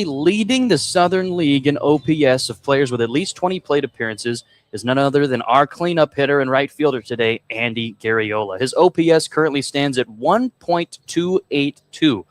Leading the Southern League in OPS of players with at least 20 plate appearances is none other than our cleanup hitter and right fielder today, Andy Garriola. His OPS currently stands at 1.282.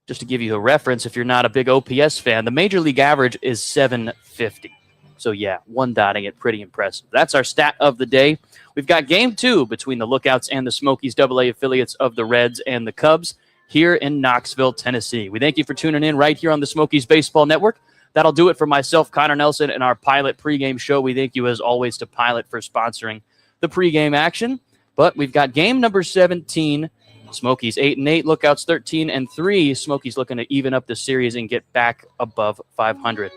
Just to give you a reference, if you're not a big OPS fan, the major league average is 750. So yeah, one dotting it, pretty impressive. That's our stat of the day. We've got game 2 between the Lookouts and the Smokies AA affiliates of the Reds and the Cubs here in Knoxville, Tennessee. We thank you for tuning in right here on the Smokies Baseball Network. That'll do it for myself, Connor Nelson, and our Pilot pregame show. We thank you, as always, to Pilot for sponsoring the pregame action. But we've got game number 17, Smokies 8-8, Lookouts 13-3. Smokies looking to even up the series and get back above 500.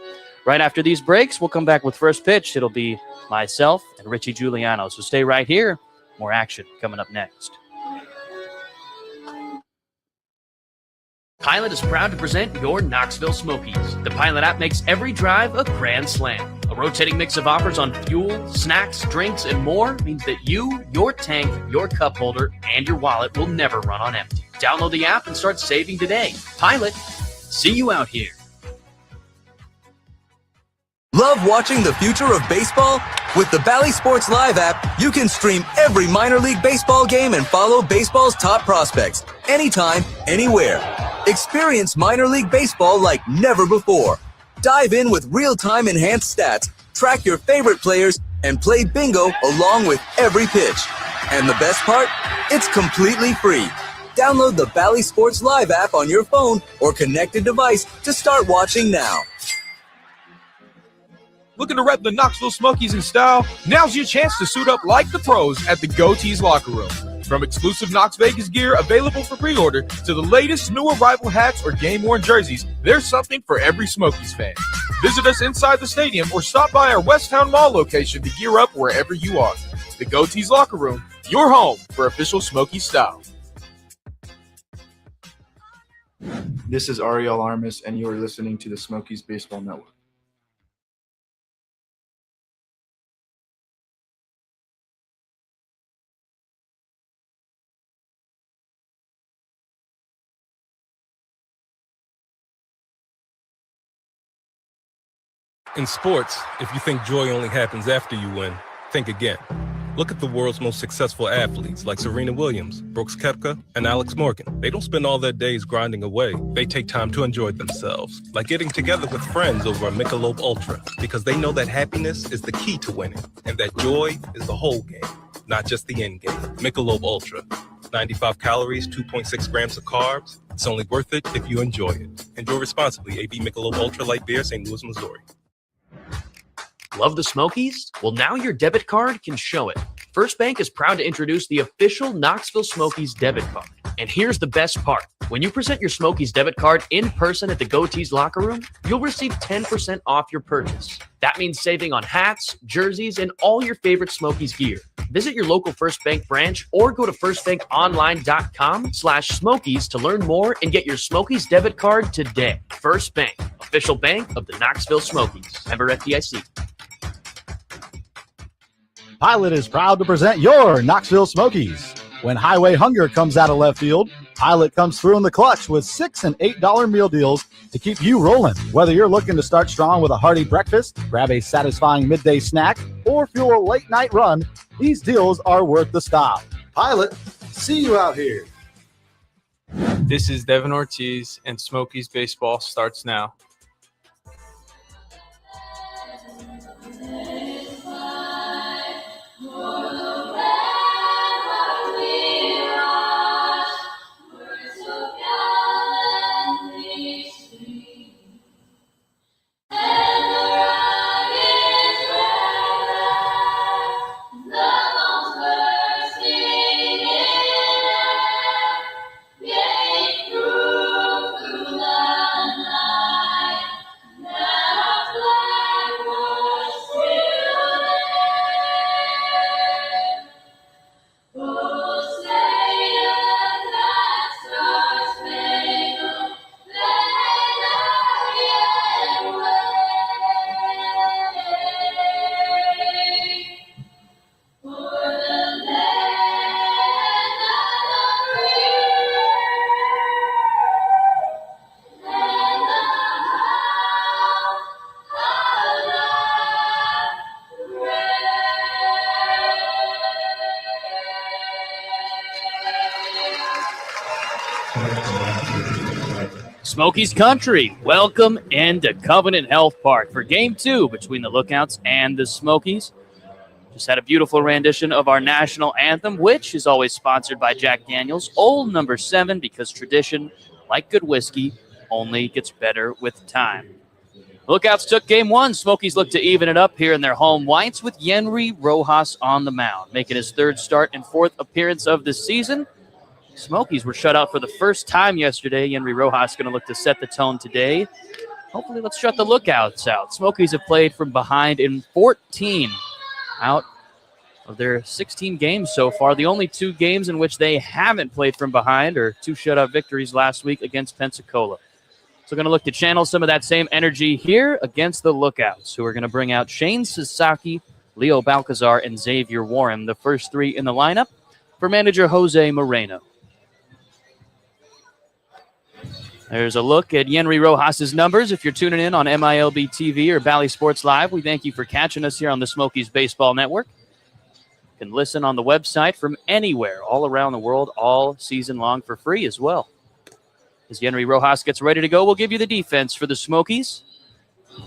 Right after these breaks, we'll come back with first pitch. It'll be myself and Richie Giuliano. So stay right here. More action coming up next. Pilot is proud to present your Knoxville Smokies. The Pilot app makes every drive a grand slam. A rotating mix of offers on fuel, snacks, drinks, and more means that you, your tank, your cup holder, and your wallet will never run on empty. Download the app and start saving today. Pilot, see you out here. Love watching the future of baseball? With the Bally Sports Live app, you can stream every minor league baseball game and follow baseball's top prospects anytime, anywhere. Experience minor league baseball like never before. Dive in with real-time enhanced stats, track your favorite players, and play bingo along with every pitch. And the best part? It's completely free. Download the Bally Sports Live app on your phone or connected device to start watching now. Looking to rep the Knoxville Smokies in style? Now's your chance to suit up like the pros at the Goatees Locker Room. From exclusive Knox Vegas gear available for pre-order to the latest new arrival hats or game-worn jerseys, there's something for every Smokies fan. Visit us inside the stadium or stop by our Westtown Mall location to gear up wherever you are. The Goatees Locker Room, your home for official Smokies style. This is Ariel Armis, and you are listening to the Smokies Baseball Network. In sports, if you think joy only happens after you win, think again. Look at the world's most successful athletes like Serena Williams, Brooks Koepka, and Alex Morgan. They don't spend all their days grinding away. They take time to enjoy themselves, like getting together with friends over a Michelob Ultra, because they know that happiness is the key to winning, and that joy is the whole game, not just the end game. Michelob Ultra. 95 calories, 2.6 grams of carbs. It's only worth it if you enjoy it. Enjoy responsibly. AB Michelob Ultra Light Beer, St. Louis, Missouri. Love the Smokies? Well, now your debit card can show it. First Bank is proud to introduce the official Knoxville Smokies debit card. And here's the best part. When you present your Smokies debit card in person at the Goatees Locker Room, you'll receive 10% off your purchase. That means saving on hats, jerseys, and all your favorite Smokies gear. Visit your local First Bank branch or go to firstbankonline.com/Smokies to learn more and get your Smokies debit card today. First Bank, official bank of the Knoxville Smokies. Member FDIC. Pilot is proud to present your Knoxville Smokies. When highway hunger comes out of left field, Pilot comes through in the clutch with $6 and $8 meal deals to keep you rolling. Whether you're looking to start strong with a hearty breakfast, grab a satisfying midday snack, or fuel a late night run, these deals are worth the stop. Pilot, see you out here. This is Devin Ortiz, and Smokies Baseball starts now. Smokies Country, welcome into Covenant Health Park for Game 2 between the Lookouts and the Smokies. Just had a beautiful rendition of our national anthem, which is always sponsored by Jack Daniels, Old Number 7, because tradition, like good whiskey, only gets better with time. Lookouts took Game 1. Smokies look to even it up here in their home whites with Yenry Rojas on the mound, making his third start and fourth appearance of the season. Smokies were shut out for the first time yesterday. Yenry Rojas going to look to set the tone today. Hopefully, let's shut the Lookouts out. Smokies have played from behind in 14 out of their 16 games so far. The only 2 games in which they haven't played from behind are 2 shutout victories last week against Pensacola. So going to look to channel some of that same energy here against the Lookouts, who are going to bring out Shane Sasaki, Leo Balcazar, and Xavier Warren, the first 3 in the lineup for manager Jose Moreno. There's a look at Yenry Rojas' numbers. If you're tuning in on MILB TV or Bally Sports Live, we thank you for catching us here on the Smokies Baseball Network. You can listen on the website from anywhere, all around the world, all season long for free as well. As Yenry Rojas gets ready to go, we'll give you the defense for the Smokies.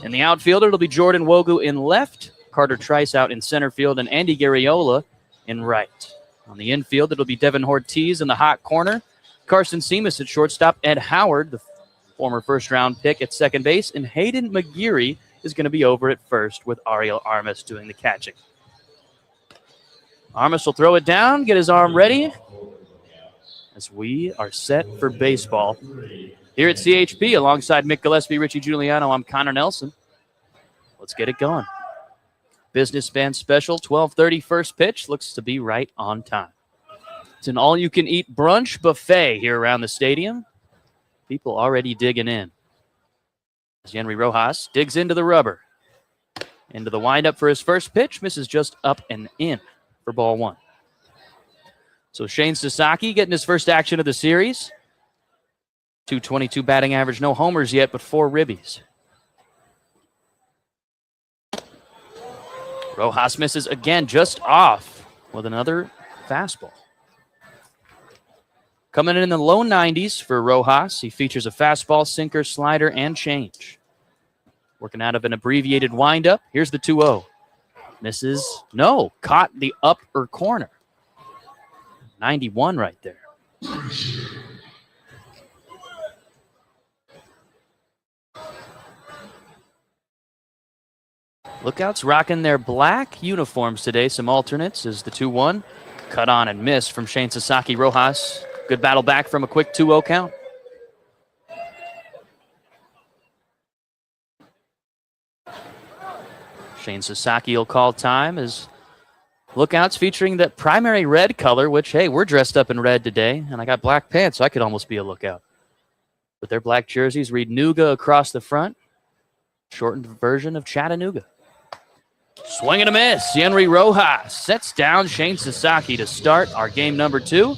In the outfield, it'll be Jordan Wogu in left, Carter Trice out in center field, and Andy Garriola in right. On the infield, it'll be Devin Ortiz in the hot corner, Carson Seamus at shortstop, Ed Howard, the former first-round pick, at second base, and Hayden McGeary is going to be over at first with Ariel Armas doing the catching. Armas will throw it down, get his arm ready, as we are set for baseball. Here at CHP, alongside Mick Gillespie, Richie Giuliano, I'm Connor Nelson. Let's get it going. Business Band Special, 12:30 first pitch, looks to be right on time. It's an all-you-can-eat brunch buffet here around the stadium. People already digging in. As Yenry Rojas digs into the rubber. Into the windup for his first pitch, misses just up and in for ball 1. So Shane Sasaki getting his first action of the series. .222 batting average, no homers yet, but 4 ribbies. Rojas misses again, just off with another fastball. Coming in the low 90s for Rojas, he features a fastball, sinker, slider, and change. Working out of an abbreviated windup. Here's the 2-0. Misses. No, caught the upper corner. 91 right there. Lookouts rocking their black uniforms today. Some alternates as the 2-1. Cut on and miss from Shane Sasaki. Rojas, good battle back from a quick 2-0 count. Shane Sasaki will call time as Lookouts featuring that primary red color, which, hey, we're dressed up in red today, and I got black pants, so I could almost be a Lookout. But their black jerseys read Nooga across the front, shortened version of Chattanooga. Swing and a miss. Yenry Rojas sets down Shane Sasaki to start our game number 2.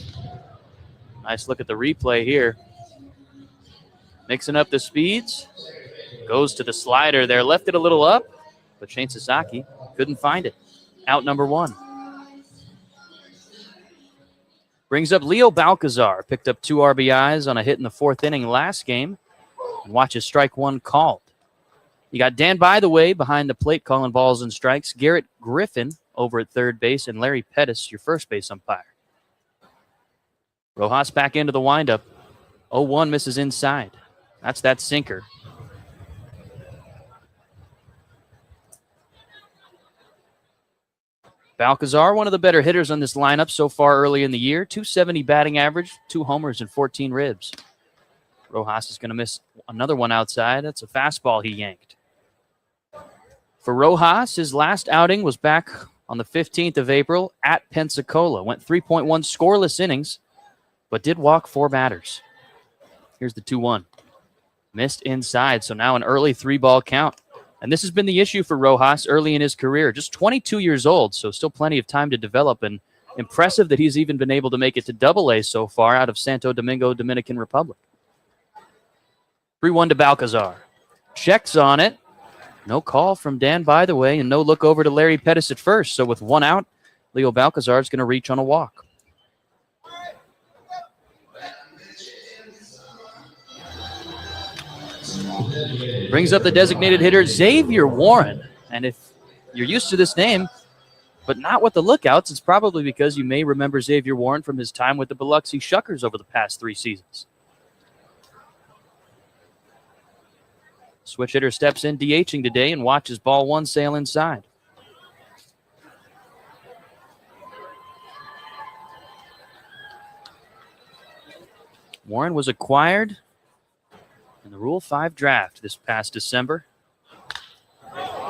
Nice look at the replay here. Mixing up the speeds. Goes to the slider there. Left it a little up, but Shane Sasaki couldn't find it. Out number 1. Brings up Leo Balcazar. Picked up 2 RBIs on a hit in the 4th inning last game. And watches strike 1 called. You got Dan By the Way behind the plate calling balls and strikes. Garrett Griffin over at third base. And Larry Pettis, your first base umpire. Rojas back into the windup. 0-1 misses inside. That's that sinker. Balcazar, one of the better hitters on this lineup so far early in the year. .270 batting average, 2 homers and 14 ribs. Rojas is going to miss another one outside. That's a fastball he yanked. For Rojas, his last outing was back on the 15th of April at Pensacola. Went 3.1 scoreless innings, but did walk 4 batters. Here's the 2-1. Missed inside, so now an early 3-ball count. And this has been the issue for Rojas early in his career. Just 22 years old, so still plenty of time to develop. And impressive that he's even been able to make it to Double-A so far out of Santo Domingo, Dominican Republic. 3-1 to Balcazar. Checks on it. No call from Dan By the Way, and no look over to Larry Pettis at first. So with 1 out, Leo Balcazar is going to reach on a walk. Brings up the designated hitter, Xavier Warren. And if you're used to this name, but not with the Lookouts, it's probably because you may remember Xavier Warren from his time with the Biloxi Shuckers over the past 3 seasons. Switch hitter steps in DHing today and watches ball 1 sail inside. Warren was acquired in the Rule 5 draft this past December.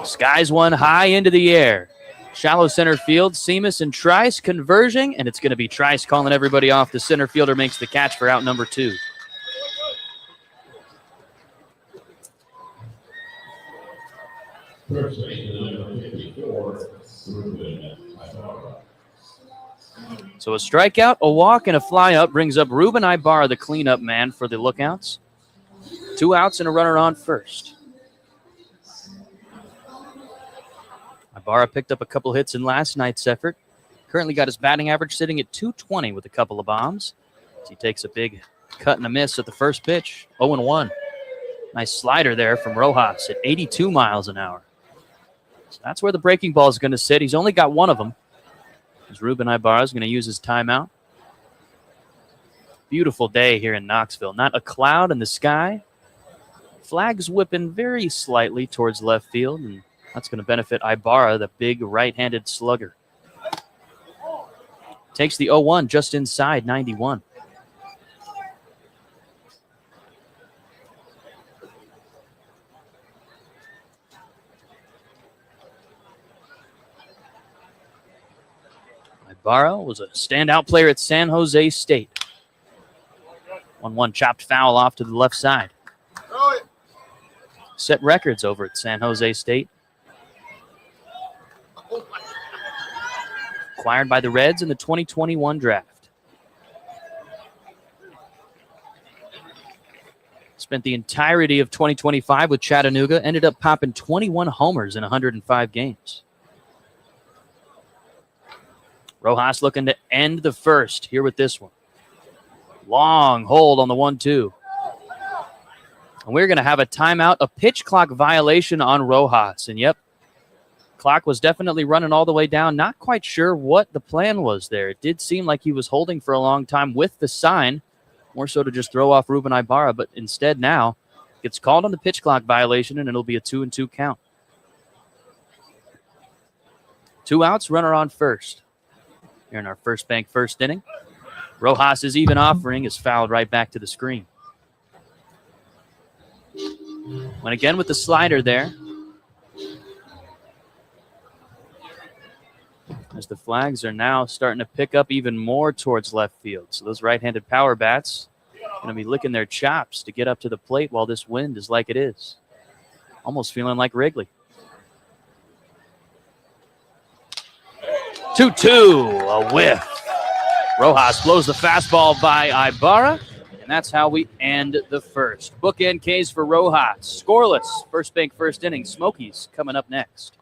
Skies one high into the air. Shallow center field, Seamus and Trice converging, and it's going to be Trice calling everybody off. The center fielder makes the catch for out number 2. So a strikeout, a walk, and a fly-up brings up Ruben Ibarra, the cleanup man for the Lookouts. 2 outs and a runner on first. Ibarra picked up a couple hits in last night's effort. Currently got his batting average sitting at .220 with a couple of bombs. As he takes a big cut and a miss at the first pitch. 0-1. Nice slider there from Rojas at 82 miles an hour. So that's where the breaking ball is going to sit. He's only got one of them. As Ruben Ibarra is going to use his timeout. Beautiful day here in Knoxville. Not a cloud in the sky. Flags whipping very slightly towards left field, and that's going to benefit Ibarra, the big right-handed slugger. Takes the 0-1 just inside 91. Ibarra was a standout player at San Jose State. 1-1 chopped foul off to the left side. Set records over at San Jose State. Acquired by the Reds in the 2021 draft. Spent the entirety of 2025 with Chattanooga. Ended up popping 21 homers in 105 games. Rojas looking to end the first here with this one. Long hold on the 1-2. And we're going to have a timeout, a pitch clock violation on Rojas. And yep, clock was definitely running all the way down. Not quite sure what the plan was there. It did seem like he was holding for a long time with the sign, more so to just throw off Ruben Ibarra, but instead now gets called on the pitch clock violation, and it'll be a 2-2 count. 2 outs, runner on first. Here in our First Bank first inning. Rojas' even offering is fouled right back to the screen. Went again with the slider there. As the flags are now starting to pick up even more towards left field. So those right-handed power bats going to be licking their chops to get up to the plate while this wind is like it is. Almost feeling like Wrigley. 2-2, a whiff. Rojas blows the fastball by Ibarra, and that's how we end the first. Bookend Ks for Rojas. Scoreless, First Bank first inning. Smokies coming up next.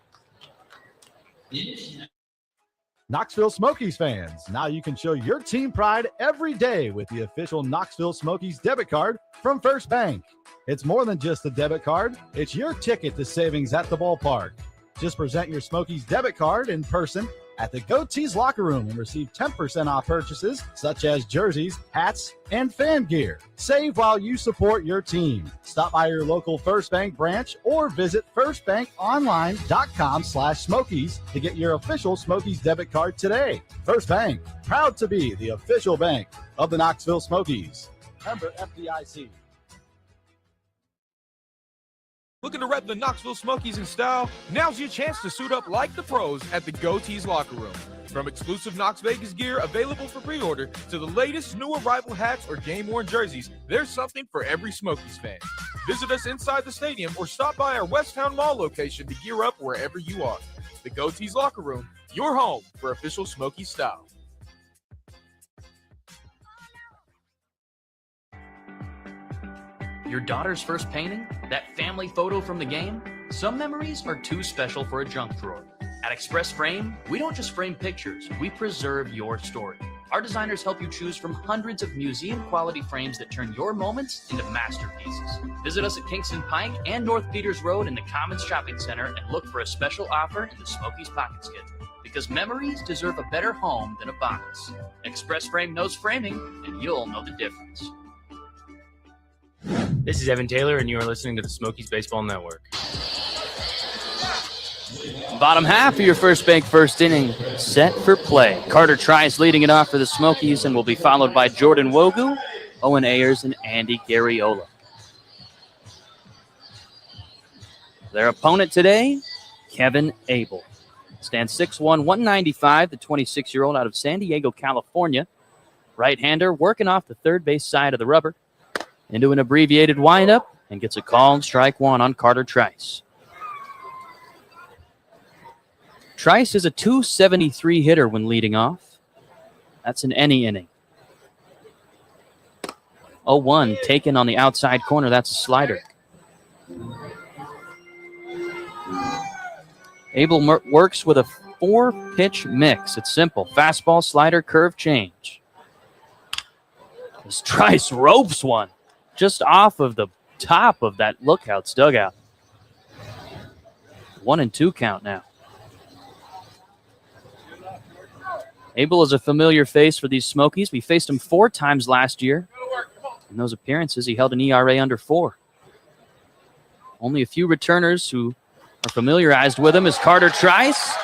Knoxville Smokies fans, now you can show your team pride every day with the official Knoxville Smokies debit card from First Bank. It's more than just a debit card. It's your ticket to savings at the ballpark. Just present your Smokies debit card in person at the Goatees locker room and receive 10% off purchases such as jerseys, hats, and fan gear. Save while you support your team. Stop by your local First Bank branch or visit firstbankonline.com/Smokies to get your official Smokies debit card today. First Bank, proud to be the official bank of the Knoxville Smokies. Member FDIC. Looking to rep the Knoxville Smokies in style? Now's your chance to suit up like the pros at the Goatees locker room. From exclusive Knox Vegas gear available for pre-order to the latest new arrival hats or game-worn jerseys, there's something for every Smokies fan. Visit us inside the stadium or stop by our Westtown Mall location to gear up wherever you are. The Goatees locker room, your home for official Smokies style. Your daughter's first painting? That family photo from the game? Some memories are too special for a junk drawer. At Express Frame, we don't just frame pictures, we preserve your story. Our designers help you choose from hundreds of museum-quality frames that turn your moments into masterpieces. Visit us at Kingston Pike and North Peters Road in the Commons Shopping Center and look for a special offer in the Smokies Pocket Schedule. Because memories deserve a better home than a box. Express Frame knows framing, and you'll know the difference. This is Evan Taylor, and you are listening to the Smokies Baseball Network. Bottom half of your first bank first inning set for play. Carter Trice leading it off for the Smokies and will be followed by Jordan Wogu, Owen Ayers, and Andy Garriola. Their opponent today, Kevin Abel. Stands 6'1", 195, the 26-year-old out of San Diego, California. Right-hander working off the third base side of the rubber into an abbreviated windup and gets a called strike one on Carter Trice. Trice is a .273 hitter when leading off. That's in any inning. 0-1 taken on the outside corner. That's a slider. Abel works with a 4-pitch mix. It's simple. Fastball, slider, curve, change. As Trice ropes one just off of the top of that Lookouts dugout. 1-2 count now. Abel is a familiar face for these Smokies. We faced him 4 times last year. In those appearances, he held an ERA under 4. Only a few returners who are familiarized with him is Carter Trice.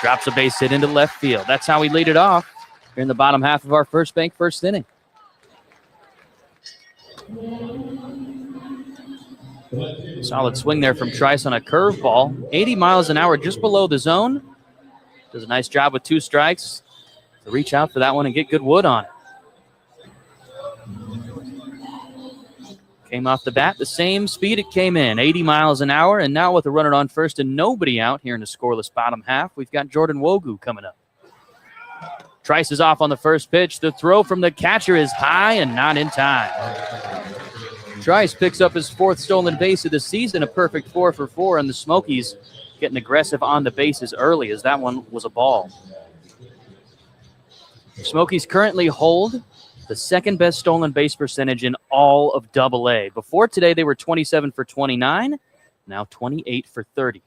Drops a base hit into left field. That's how we lead it off here in the bottom half of our first bank first inning. Solid swing there from Trice on a curveball. 80 miles an hour just below the zone. Does a nice job with 2 strikes to reach out for that one and get good wood on it. Came off the bat the same speed it came in, 80 miles an hour. And now with a runner on first and nobody out here in the scoreless bottom half, we've got Jordan Wogu coming up. Trice is off on the first pitch. The throw from the catcher is high and not in time. Trice picks up his 4th stolen base of the season, a perfect 4 for 4, and the Smokies getting aggressive on the bases early as that one was a ball. Smokies currently hold the 2nd best stolen base percentage in all of AA. Before today, they were 27 for 29, now 28 for 30.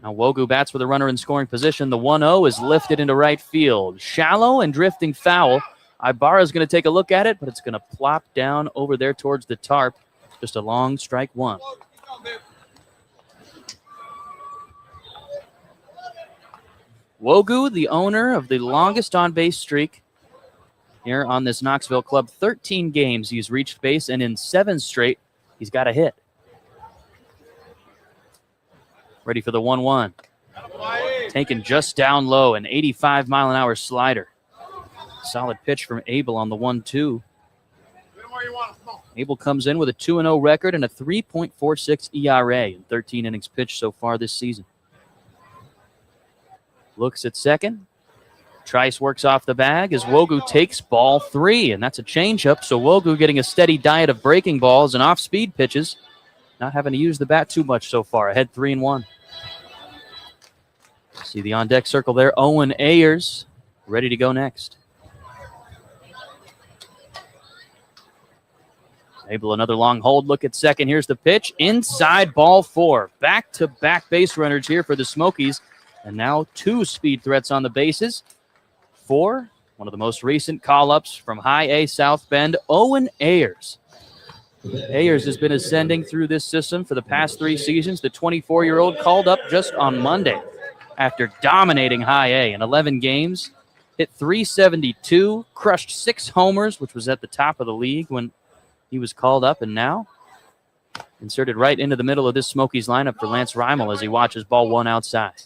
Now Wogu bats with a runner in scoring position. The 1-0 is lifted into right field. Shallow and drifting foul. Ibarra's going to take a look at it, but it's going to plop down over there towards the tarp. Just a long strike one. Wogu, the owner of the longest on-base streak here on this Knoxville club. 13 games he's reached base, and in 7 straight, he's got a hit. Ready for the 1-1. Taken just down low, an 85-mile-an-hour slider. Solid pitch from Abel on the 1-2. Abel comes in with a 2-0 record and a 3.46 ERA in 13 innings pitched so far this season. Looks at second. Trice works off the bag as Wogu takes ball 3, and that's a changeup. So Wogu getting a steady diet of breaking balls and off-speed pitches, not having to use the bat too much so far. Ahead 3-1. See the on-deck circle there. Owen Ayers ready to go next. Abel another long hold. Look at second. Here's the pitch. Inside, ball 4. Back-to-back base runners here for the Smokies. And now 2 speed threats on the bases. 4, one of the most recent call-ups from High A South Bend, Owen Ayers. Ayers has been ascending through this system for the past 3 seasons. The 24-year-old called up just on Monday after dominating High A in 11 games. Hit .372, crushed 6 homers, which was at the top of the league when he was called up, and now inserted right into the middle of this Smokies lineup for Lance Reimel as he watches ball 1 outside.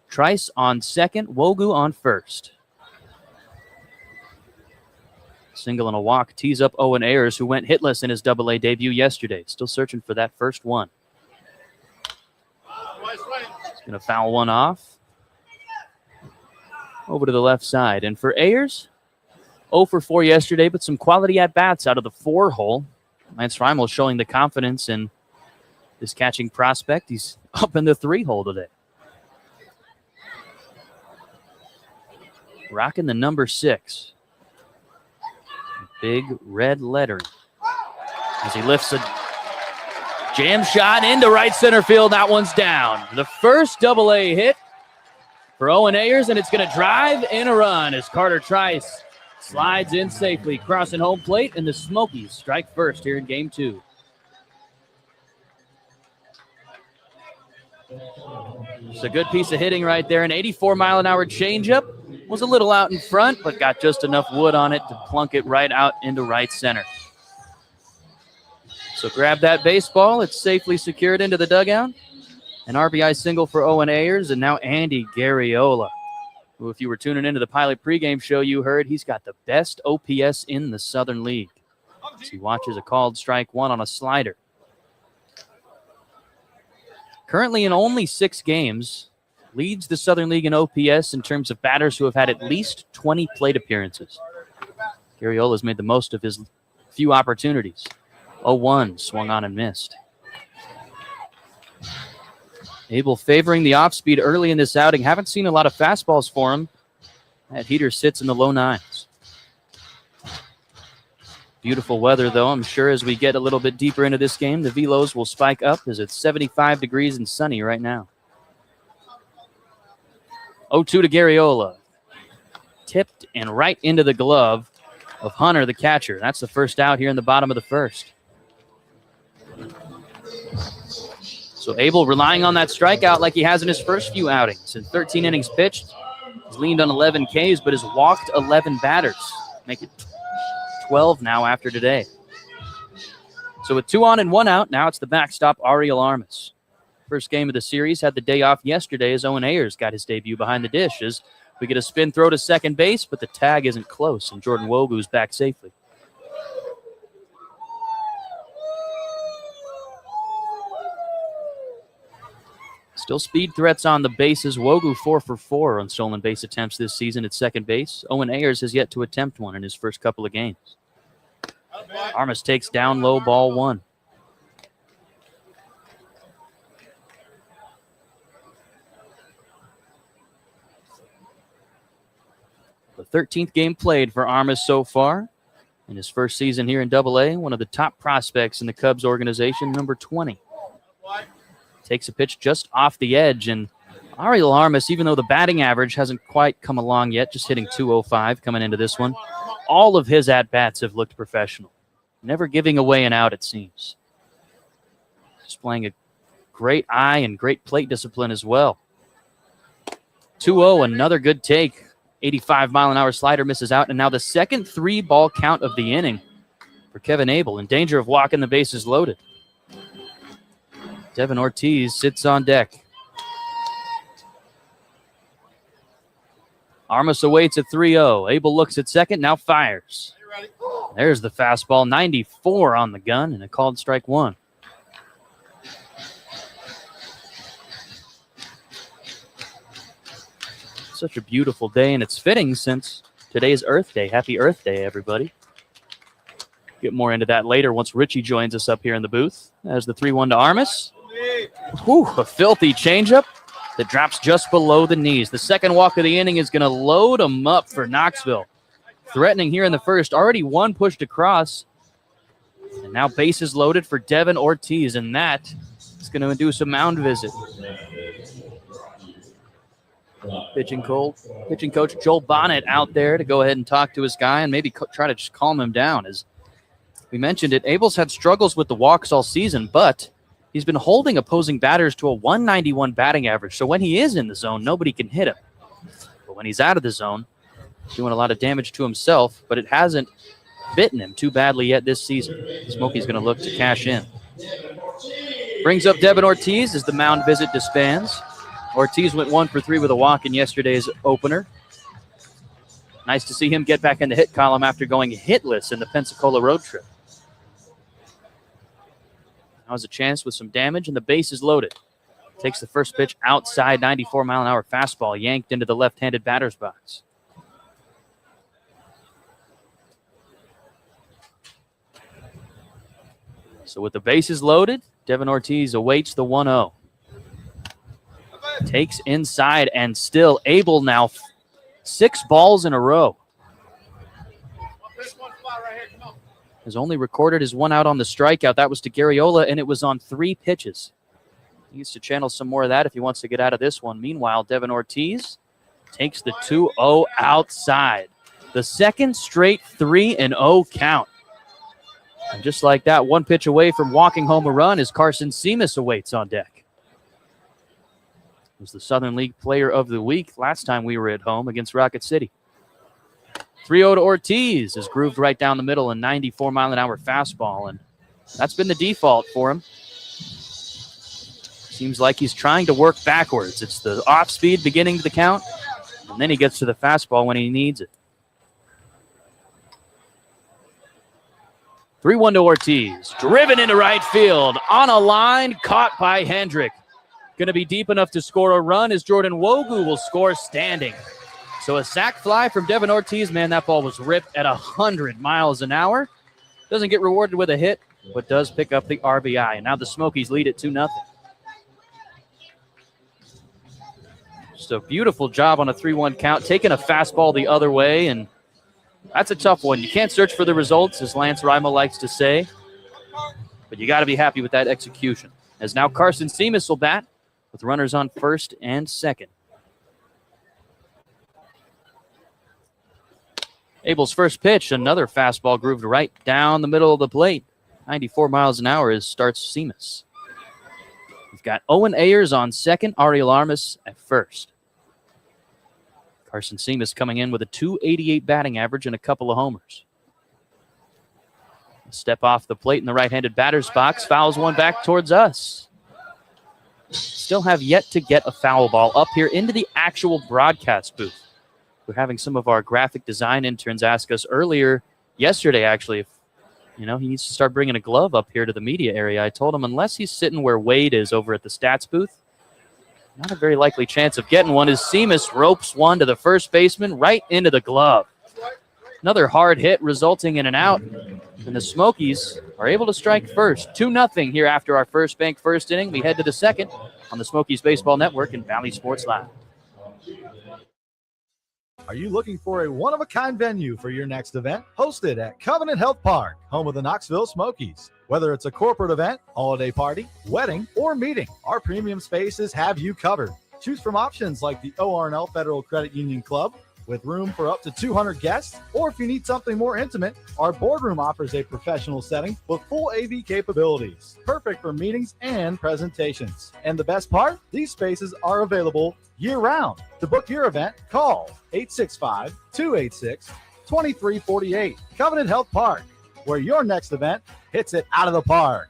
Trice on second, Wogu on first. Single and a walk tees up Owen Ayers, who went hitless in his AA debut yesterday. Still searching for that first one. He's going to foul one off. Over to the left side. And for Ayers, 0 for 4 yesterday, but some quality at-bats out of the 4-hole. Lance Reimel showing the confidence in this catching prospect. He's up in the 3-hole today. rocking the number 6. Big red lettering. As he lifts a jam shot into right center field. That one's down. The first double-A hit for Owen Ayers, and it's going to drive in a run as Carter Trice slides in safely, crossing home plate, and the Smokies strike first here in game 2. It's a good piece of hitting right there. An 84-mile-an-hour changeup. Was a little out in front, but got just enough wood on it to plunk it right out into right center. So grab that baseball. It's safely secured into the dugout. An RBI single for Owen Ayers, and now Andy Garriola, who, if you were tuning into the Pilot pregame show, you heard he's got the best OPS in the Southern League. As he watches a called strike 1 on a slider. Currently in only 6 games, leads the Southern League in OPS in terms of batters who have had at least 20 plate appearances. Garriola's made the most of his few opportunities. 0-1, swung on and missed. Abel favoring the off-speed early in this outing. Haven't seen a lot of fastballs for him. That heater sits in the low 9s. Beautiful weather, though. I'm sure as we get a little bit deeper into this game, the velos will spike up as it's 75 degrees and sunny right now. 0-2 to Garriola. Tipped and right into the glove of Hunter, the catcher. That's the first out here in the bottom of the first. So Abel relying on that strikeout like he has in his first few outings. In 13 innings pitched, he's leaned on 11 Ks, but has walked 11 batters. Make it 12 now after today. So with 2 on and 1 out, now it's the backstop, Ariel Armas. First game of the series, had the day off yesterday as Owen Ayers got his debut behind the dish. As we get a spin throw to second base, but the tag isn't close, and Jordan Wogu's back safely. Still speed threats on the bases. Wogu 4 for 4 on stolen base attempts this season at second base. Owen Ayers has yet to attempt one in his first couple of games. Armas takes down low, ball 1. The 13th game played for Armas so far. In his first season here in Double-A, one of the top prospects in the Cubs organization, number 20. Takes a pitch just off the edge, and Ariel Armas, even though the batting average hasn't quite come along yet, just hitting .205 coming into this one, all of his at-bats have looked professional. Never giving away an out, it seems. Displaying a great eye and great plate discipline as well. 2-0, another good take. 85-mile-an-hour slider misses out, and now the second 3-ball count of the inning for Kevin Abel, in danger of walking the bases loaded. Devin Ortiz sits on deck. Armas awaits at 3-0. Abel looks at second, now fires. There's the fastball, 94 on the gun, and a called strike 1. Such a beautiful day, and it's fitting since today's Earth Day. Happy Earth Day, everybody. Get more into that later once Richie joins us up here in the booth. As the 3-1 to Armas. Whew, a filthy changeup that drops just below the knees. The second walk of the inning is going to load them up for Knoxville. Threatening here in the first. Already one pushed across. And now bases loaded for Devin Ortiz, and that is going to induce a mound visit. Pitching coach Joel Bonnet out there to go ahead and talk to his guy and maybe try to just calm him down. As we mentioned it, Abel's had struggles with the walks all season, but he's been holding opposing batters to a 191 batting average. So when he is in the zone, nobody can hit him. But when he's out of the zone, doing a lot of damage to himself, but it hasn't bitten him too badly yet this season. Smokey's going to look to cash in. Brings up Devin Ortiz as the mound visit disbands. Ortiz went 1 for 3 with a walk in yesterday's opener. Nice to see him get back in the hit column after going hitless in the Pensacola road trip. Now has a chance with some damage, and the base is loaded. Takes the first pitch outside, 94-mile-an-hour fastball yanked into the left-handed batter's box. So with the bases loaded, Devin Ortiz awaits the 1-0. Takes inside, and still Abel now 6 balls in a row. Has only recorded his 1 out on the strikeout. That was to Garriola, and it was on 3 pitches. He needs to channel some more of that if he wants to get out of this one. Meanwhile, Devin Ortiz takes the 2-0 outside. The second straight 3-0 count. And just like that, 1 pitch away from walking home a run as Carson Seamus awaits on deck. He was the Southern League Player of the Week last time we were at home against Rocket City. 3-0 to Ortiz is grooved right down the middle, a 94-mile-an-hour fastball, and that's been the default for him. Seems like he's trying to work backwards. It's the off-speed beginning to the count, and then he gets to the fastball when he needs it. 3-1 to Ortiz. Driven into right field. On a line, caught by Hendrick. Going to be deep enough to score a run as Jordan Wogu will score standing. So a sac fly from Devin Ortiz. Man, that ball was ripped at 100 miles an hour. Doesn't get rewarded with a hit, but does pick up the RBI. And now the Smokies lead it 2-0. Just a beautiful job on a 3-1 count, taking a fastball the other way, and that's a tough one. You can't search for the results, as Lance Rima likes to say, but you got to be happy with that execution. As now Carson Seamus will bat with runners on first and second. Abel's first pitch, another fastball grooved right down the middle of the plate. 94 miles an hour starts Seamus. We've got Owen Ayers on second, Ariel Armas at first. Carson Seamus coming in with a .288 batting average and a couple of homers. Step off the plate in the right-handed batter's box, fouls one back towards us. Still have yet to get a foul ball up here into the actual broadcast booth. We're having some of our graphic design interns ask us yesterday actually, if he needs to start bringing a glove up here to the media area. I told him unless he's sitting where Wade is over at the stats booth, not a very likely chance of getting one as Seamus ropes one to the first baseman right into the glove. Another hard hit resulting in an out, and the Smokies are able to strike first. 2-0 here after our first bank first inning. We head to the second on the Smokies Baseball Network and Valley Sports Live. Are you looking for a one-of-a-kind venue for your next event? Hosted at Covenant Health Park, home of the Knoxville Smokies. Whether it's a corporate event, holiday party, wedding, or meeting, our premium spaces have you covered. Choose from options like the ORNL Federal Credit Union Club, with room for up to 200 guests, or if you need something more intimate, our boardroom offers a professional setting with full AV capabilities, perfect for meetings and presentations. And the best part, these spaces are available year-round. To book your event, call 865-286-2348. Covenant Health Park, where your next event hits it out of the park.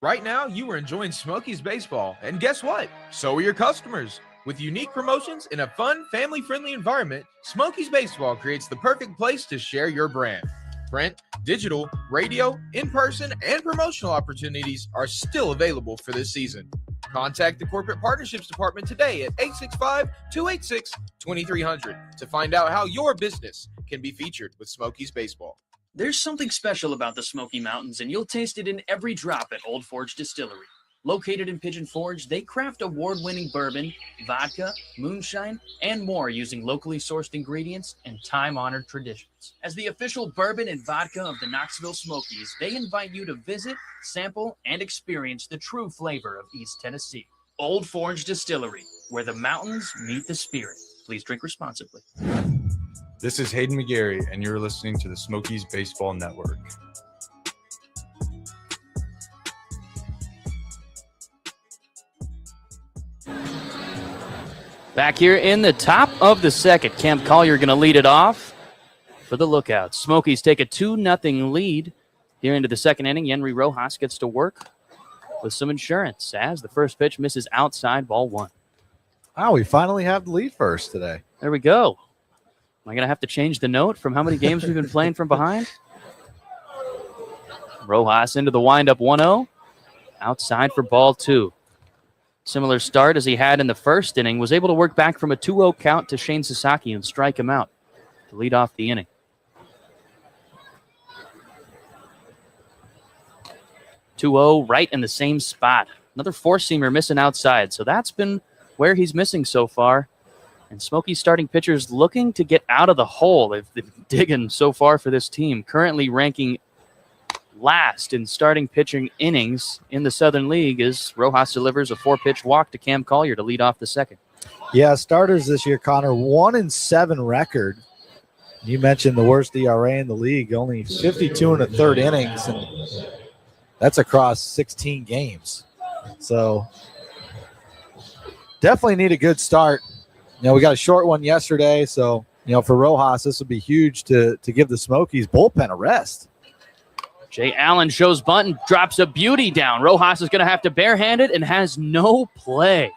Right now, you are enjoying Smokies Baseball, and guess what? So are your customers. With unique promotions in a fun, family-friendly environment, Smokies Baseball creates the perfect place to share your brand. Print, digital, radio, in-person, and promotional opportunities are still available for this season. Contact the Corporate Partnerships Department today at 865-286-2300 to find out how your business can be featured with Smokies Baseball. There's something special about the Smoky Mountains, and you'll taste it in every drop at Old Forge Distillery. Located in Pigeon Forge, they craft award-winning bourbon, vodka, moonshine, and more using locally sourced ingredients and time-honored traditions. As the official bourbon and vodka of the Knoxville Smokies, they invite you to visit, sample, and experience the true flavor of East Tennessee. Old Forge Distillery, where the mountains meet the spirit. Please drink responsibly. This is Hayden McGarry, and you're listening to the Smokies Baseball Network. Back here in the top of the second, Cam Collier going to lead it off for the Lookouts. Smokies take a 2-0 lead here into the second inning. Yenry Rojas gets to work with some insurance as the first pitch misses outside, ball one. Wow, we finally have the lead first today. There we go. Am I going to have to change the note from how many games we've been playing from behind? Rojas into the windup 1-0. Outside for ball two. Similar start as he had in the first inning. Was able to work back from a 2-0 count to Shane Sasaki and strike him out to lead off the inning. 2-0 right in the same spot. Another four-seamer missing outside. So that's been where he's missing so far. And Smokies starting pitchers looking to get out of the hole. They've been digging so far for this team, currently ranking last in starting pitching innings in the Southern League as Rojas delivers a 4-pitch walk to Cam Collier to lead off the second. Yeah, starters this year, Connor, 1-7 record. You mentioned the worst ERA in the league, only 52 in the third innings, and that's across 16 games. So definitely need a good start. We got a short one yesterday, so for Rojas, this would be huge to give the Smokies bullpen a rest. Jay Allen shows bunt and drops a beauty down. Rojas is going to have to barehand it and has no play.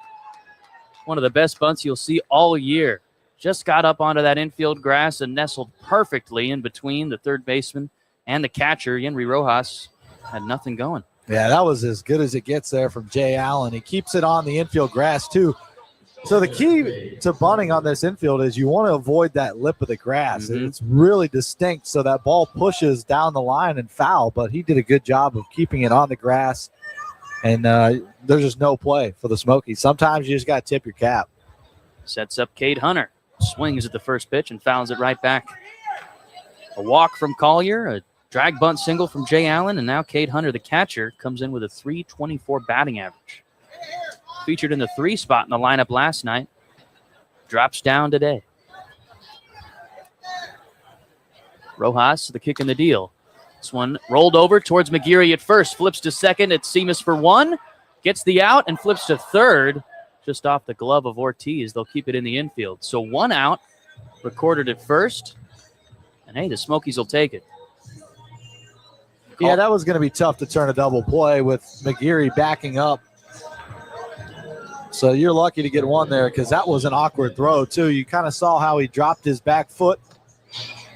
One of the best bunts you'll see all year. Just got up onto that infield grass and nestled perfectly in between the third baseman and the catcher. Yenry Rojas had nothing going. Yeah, that was as good as it gets there from Jay Allen. He keeps it on the infield grass, too. So the key to bunting on this infield is you want to avoid that lip of the grass. Mm-hmm. It's really distinct, so that ball pushes down the line and foul, but he did a good job of keeping it on the grass, and there's just no play for the Smokies. Sometimes you just got to tip your cap. Sets up Cade Hunter. Swings at the first pitch and fouls it right back. A walk from Collier, a drag bunt single from Jay Allen, and now Cade Hunter, the catcher, comes in with a .324 batting average. Featured in the 3 spot in the lineup last night. Drops down today. Rojas, the kick in the deal. This one rolled over towards McGeary at first. Flips to second. It's Seamus for 1. Gets the out and flips to third. Just off the glove of Ortiz. They'll keep it in the infield. So 1 out. Recorded at first. And, hey, the Smokies will take it. Yeah, that was going to be tough to turn a double play with McGeary backing up. So you're lucky to get one there because that was an awkward throw, too. You kind of saw how he dropped his back foot.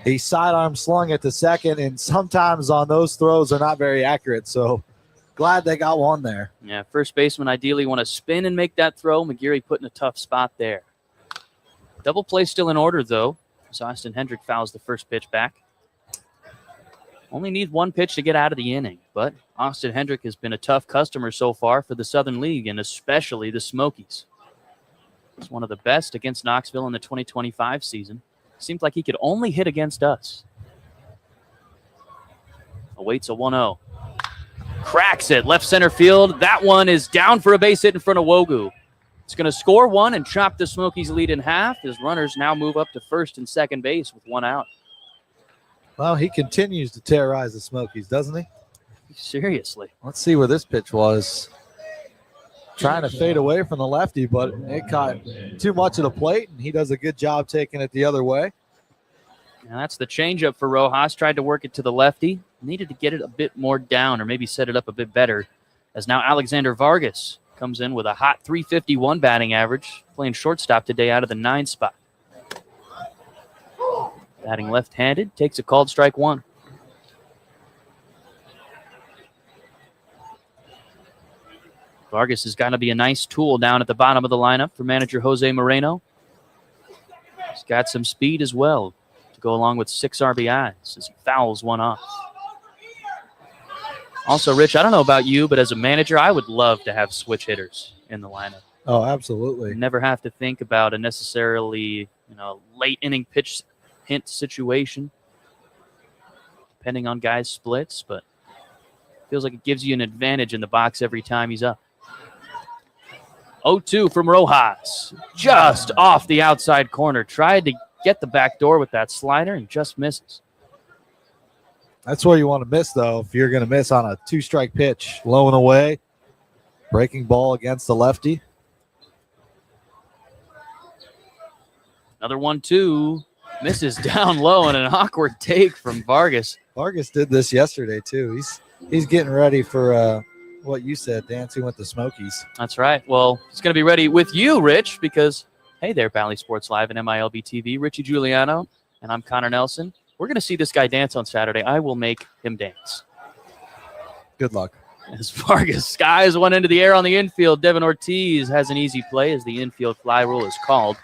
He sidearm slung at the second, and sometimes on those throws are not very accurate. So glad they got one there. Yeah, first baseman ideally want to spin and make that throw. McGeary put in a tough spot there. Double play still in order, though, as Austin Hendrick fouls the first pitch back. Only need 1 pitch to get out of the inning, but Austin Hendrick has been a tough customer so far for the Southern League and especially the Smokies. He's one of the best against Knoxville in the 2025 season. Seems like he could only hit against us. Awaits a 1-0. Cracks it, left center field. That one is down for a base hit in front of Wogu. It's going to score 1 and chop the Smokies lead in half. His runners now move up to first and second base with 1 out. Well, he continues to terrorize the Smokies, doesn't he? Seriously. Let's see where this pitch was. Trying to fade away from the lefty, but it caught too much of the plate, and he does a good job taking it the other way. Now that's the changeup for Rojas. Tried to work it to the lefty. Needed to get it a bit more down or maybe set it up a bit better, as now Alexander Vargas comes in with a hot .351 batting average, playing shortstop today out of the 9 spot. Batting left-handed, takes a called strike 1. Vargas is going to be a nice tool down at the bottom of the lineup for manager Jose Moreno. He's got some speed as well to go along with 6 RBIs as he fouls 1 off. Also, Rich, I don't know about you, but as a manager, I would love to have switch hitters in the lineup. Oh, absolutely. Never have to think about a necessarily, late inning pitch hint situation, depending on guys' splits, but feels like it gives you an advantage in the box every time he's up. 0-2 from Rojas, just off the outside corner. Tried to get the back door with that slider and just misses. That's what you want to miss, though, if you're going to miss on a 2-strike pitch. Low and away, breaking ball against the lefty. Another 1-2. Misses down low and an awkward take from Vargas. Vargas did this yesterday, too. He's getting ready for what you said, dancing with the Smokies. That's right. Well, he's going to be ready with you, Rich, because, hey there, Valley Sports Live and MILB TV. Richie Giuliano, and I'm Connor Nelson. We're going to see this guy dance on Saturday. I will make him dance. Good luck. As Vargas skies one into the air on the infield, Devin Ortiz has an easy play as the infield fly rule is called.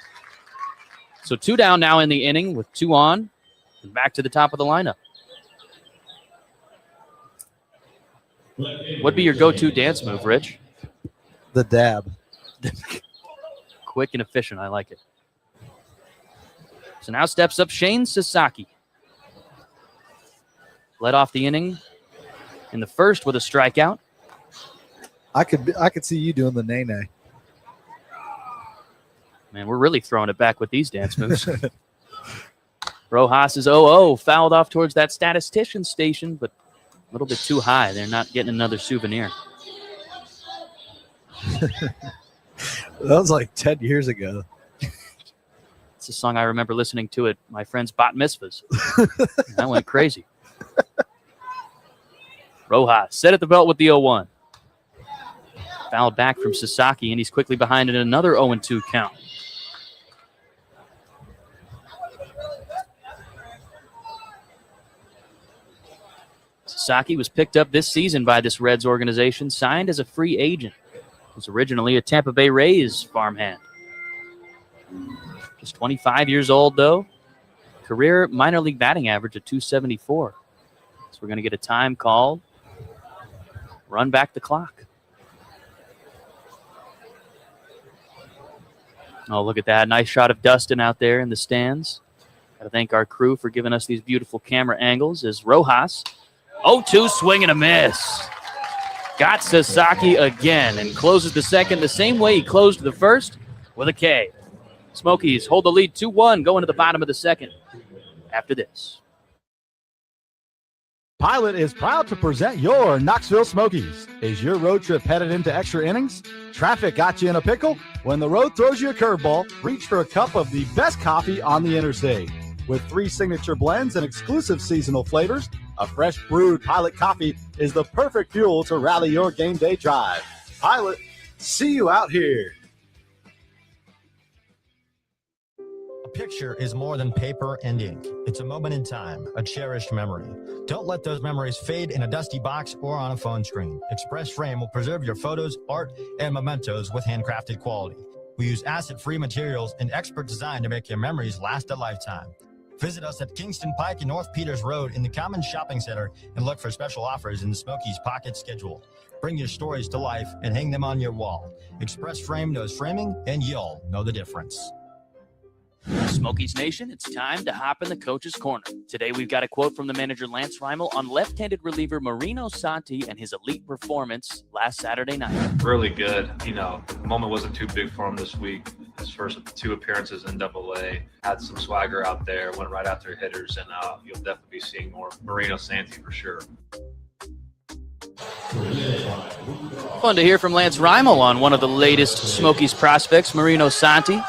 So 2 down now in the inning with 2 on and back to the top of the lineup. What'd be your go-to dance move, Rich? The dab. Quick and efficient. I like it. So now steps up Shane Sasaki. Led off the inning in the first with a strikeout. I could see you doing the nay-nay. Man, we're really throwing it back with these dance moves. Rojas is 0-0, fouled off towards that statistician station, but a little bit too high. They're not getting another souvenir. That was like 10 years ago. It's a song I remember listening to at my friend's bat mitzvahs. I went crazy. Rojas set at the belt with the 0-1. Fouled back from Sasaki, and he's quickly behind in another 0-2 count. Sasaki was picked up this season by this Reds organization, signed as a free agent. Was originally a Tampa Bay Rays farmhand. Just 25 years old, though. Career minor league batting average of .274. So we're going to get a time called. Run back the clock. Oh, look at that. Nice shot of Dustin out there in the stands. Got to thank our crew for giving us these beautiful camera angles as Rojas 0-2 swing and a miss. Got Sasaki again and closes the second the same way he closed the first with a K. Smokies hold the lead 2-1 going to the bottom of the second after this. Pilot is proud to present your Knoxville Smokies. Is your road trip headed into extra innings? Traffic got you in a pickle? When the road throws you a curveball, reach for a cup of the best coffee on the interstate. With 3 signature blends and exclusive seasonal flavors, a fresh brewed Pilot coffee is the perfect fuel to rally your game day drive. Pilot, see you out here. A picture is more than paper and ink. It's a moment in time, a cherished memory. Don't let those memories fade in a dusty box or on a phone screen. Express Frame will preserve your photos, art, and mementos with handcrafted quality. We use acid-free materials and expert design to make your memories last a lifetime. Visit us at Kingston Pike and North Peters Road in the Commons Shopping Center and look for special offers in the Smokies Pocket Schedule. Bring your stories to life and hang them on your wall. Express Frame knows framing, and you'll know the difference. Smokies Nation, it's time to hop in the coach's corner. Today we've got a quote from the manager Lance Reimel on left-handed reliever Marino Santi and his elite performance last Saturday night. Really good. You know, the moment wasn't too big for him this week. His first 2 appearances in AA. Had some swagger out there, went right after hitters, and you'll definitely be seeing more Marino Santi for sure. Fun to hear from Lance Reimel on one of the latest Smokies prospects, Marino Santi.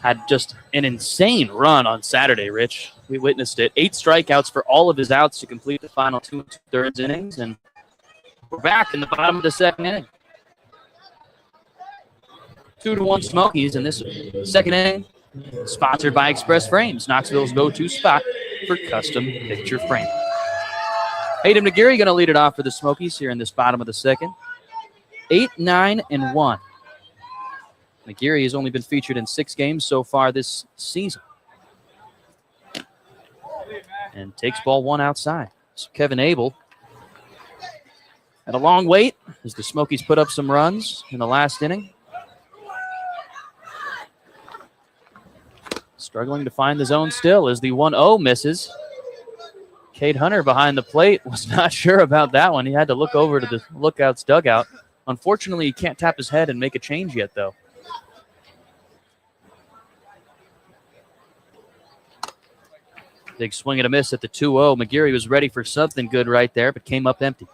Had just an insane run on Saturday, Rich. We witnessed it. 8 strikeouts for all of his outs to complete the final 2 2/3 innings, and we're back in the bottom of the second inning. 2-1 Smokies in this second inning. Sponsored by Express Frames, Knoxville's go-to spot for custom picture framing. Hayden McGarry going to lead it off for the Smokies here in this bottom of the second. 8-9-1. McGarry has only been featured in 6 games so far this season. And takes ball 1 outside. So Kevin Abel had a long wait as the Smokies put up some runs in the last inning. Struggling to find the zone still as the 1-0 misses. Cade Hunter behind the plate was not sure about that one. He had to look over to the lookout's dugout. Unfortunately, he can't tap his head and make a change yet, though. Big swing and a miss at the 2-0. McGarry was ready for something good right there, but came up empty.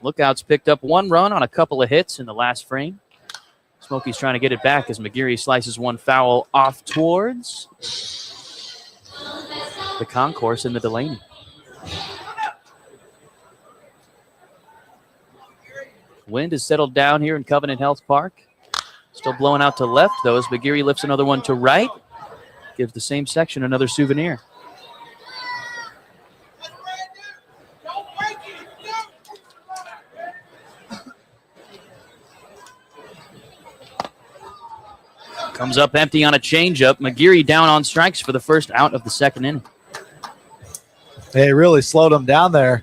Lookouts picked up 1 run on a couple of hits in the last frame. Smokies trying to get it back as McGarry slices 1 foul off towards the concourse in the Delaney. Wind has settled down here in Covenant Health Park. Still blowing out to left, though, as McGarry lifts another one to right. Gives the same section another souvenir. Comes up empty on a changeup. McGarry down on strikes for the first out of the second inning. They really slowed him down there.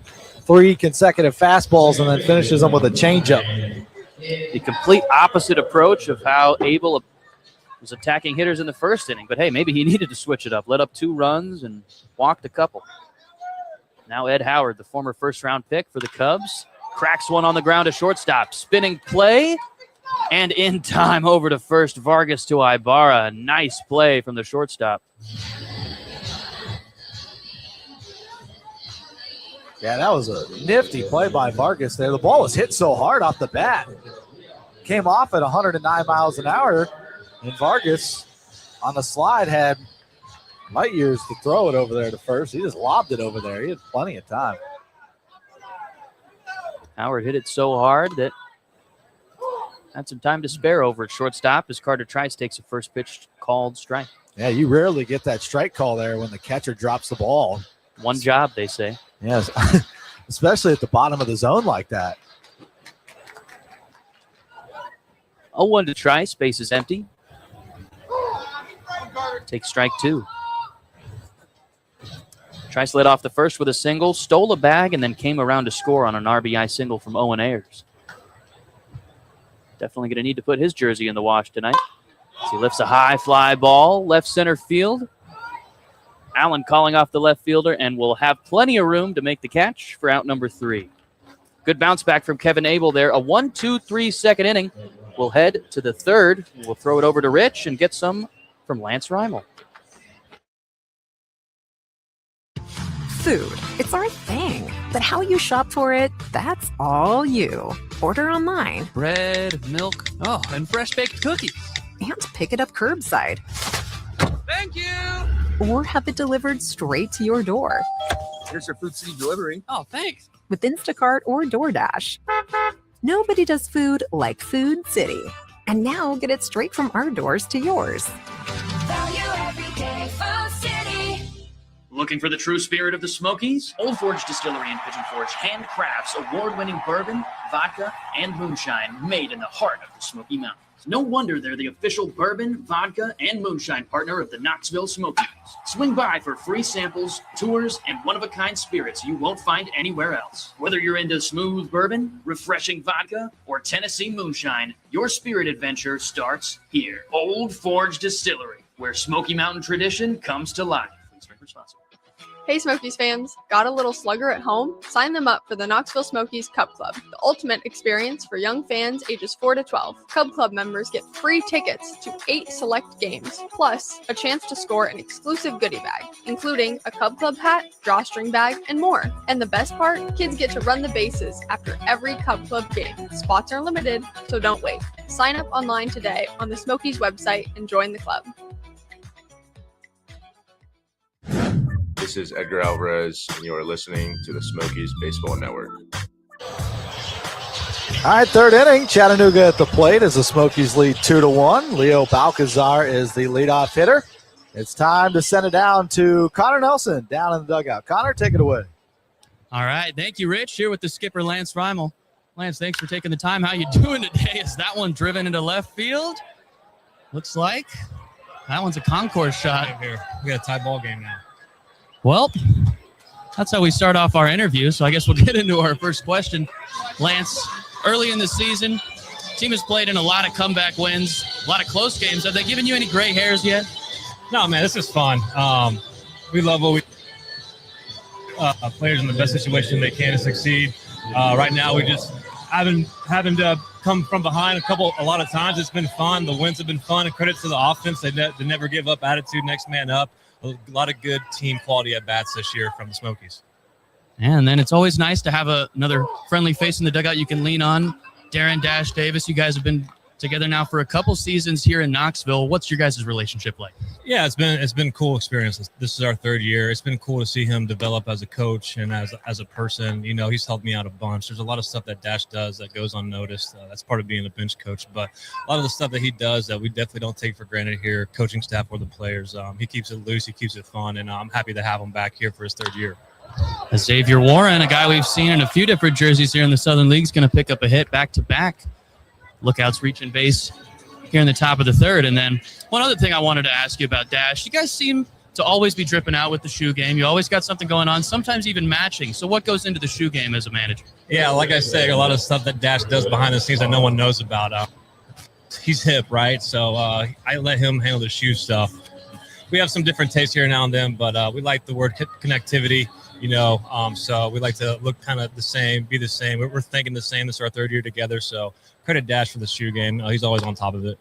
3 consecutive fastballs and then finishes them with a changeup. The complete opposite approach of how Abel was attacking hitters in the first inning. But, hey, maybe he needed to switch it up. Let up 2 runs and walked a couple. Now Ed Howard, the former first-round pick for the Cubs, cracks one on the ground to shortstop. Spinning play, and in time over to first. Vargas to Ibarra. Nice play from the shortstop. Yeah, that was a nifty play by Vargas there. The ball was hit so hard off the bat. Came off at 109 miles an hour, and Vargas on the slide had light years to throw it over there to first. He just lobbed it over there. He had plenty of time. Howard hit it so hard that had some time to spare over at shortstop as Carter Trice takes a first pitch called strike. Yeah, you rarely get that strike call there when the catcher drops the ball. One job, they say. Yes, especially at the bottom of the zone like that. 0-1 to Trice, base is empty. Takes strike 2. Trice led off the first with a single, stole a bag, and then came around to score on an RBI single from Owen Ayers. Definitely going to need to put his jersey in the wash tonight. As he lifts a high fly ball, left center field. Allen calling off the left fielder and will have plenty of room to make the catch for out number 3. Good bounce back from Kevin Abel there. A 1-2-3 second inning. We'll head to the third. We'll throw it over to Rich and get some from Lance Reimel. Food, it's our thing. But how you shop for it, that's all you. Order online. Bread, milk, and fresh baked cookies. And pick it up curbside. Thank you! Or have it delivered straight to your door. Here's our Food City delivery. Oh, thanks. With Instacart or DoorDash. Nobody does food like Food City. And now get it straight from our doors to yours. Value every day, Food City. Looking for the true spirit of the Smokies? Old Forge Distillery in Pigeon Forge handcrafts award-winning bourbon, vodka, and moonshine made in the heart of the Smoky Mountains. No wonder they're the official bourbon, vodka, and moonshine partner of the Knoxville Smokies. Swing by for free samples, tours, and one-of-a-kind spirits you won't find anywhere else. Whether you're into smooth bourbon, refreshing vodka, or Tennessee moonshine, your spirit adventure starts here. Old Forge Distillery, where Smoky Mountain tradition comes to life. Please drink responsibly. Hey Smokies fans, got a little slugger at home? Sign them up for the Knoxville Smokies Cub Club, the ultimate experience for young fans ages 4 to 12. Cub Club members get free tickets to 8 select games, plus a chance to score an exclusive goodie bag, including a Cub Club hat, drawstring bag, and more. And the best part, kids get to run the bases after every Cub Club game. Spots are limited, so don't wait. Sign up online today on the Smokies website and join the club. This is Edgar Alvarez, and you are listening to the Smokies Baseball Network. All right, third inning. Chattanooga at the plate as the Smokies lead 2-1. Leo Balcazar is the leadoff hitter. It's time to send it down to Connor Nelson down in the dugout. Connor, take it away. All right. Thank you, Rich. Here with the skipper, Lance Reimel. Lance, thanks for taking the time. How you doing today? Is that one driven into left field? Looks like that one's a concourse shot. Here. We got a tie ball game now. Well, that's how we start off our interview. So I guess we'll get into our first question. Lance, early in the season, team has played in a lot of comeback wins, a lot of close games. Have they given you any gray hairs yet? No, man, this is fun. We love what we players in the best situation they can to succeed. Right now, we just having to come from behind a lot of times. It's been fun. The wins have been fun. And credit to the offense. They never give up attitude, next man up. A lot of good team quality at bats this year from the Smokies. And then it's always nice to have another friendly face in the dugout you can lean on. Darren Dash Davis, you guys have been together now for a couple seasons here in Knoxville. What's your guys' relationship like? Yeah, it's been a cool experience. This is our third year. It's been cool to see him develop as a coach and as a person. You know, he's helped me out a bunch. There's a lot of stuff that Dash does that goes unnoticed. That's part of being a bench coach. But a lot of the stuff that he does that we definitely don't take for granted here, coaching staff or the players. He keeps it loose. He keeps it fun. And I'm happy to have him back here for his third year. Xavier Warren, a guy we've seen in a few different jerseys here in the Southern League, is going to pick up a hit back-to-back. Lookouts reaching base here in the top of the third. And then one other thing I wanted to ask you about Dash. You guys seem to always be dripping out with the shoe game. You always got something going on, sometimes even matching. So what goes into the shoe game as a manager? Yeah, like I say, a lot of stuff that Dash does behind the scenes that no one knows about. He's hip, right? So I let him handle the shoe stuff. We have some different tastes here now and then, but we like the word connectivity, so we like to look kind of the same, be the same. We're thinking the same. This is our third year together, so credit Dash for the shoe game. He's always on top of it.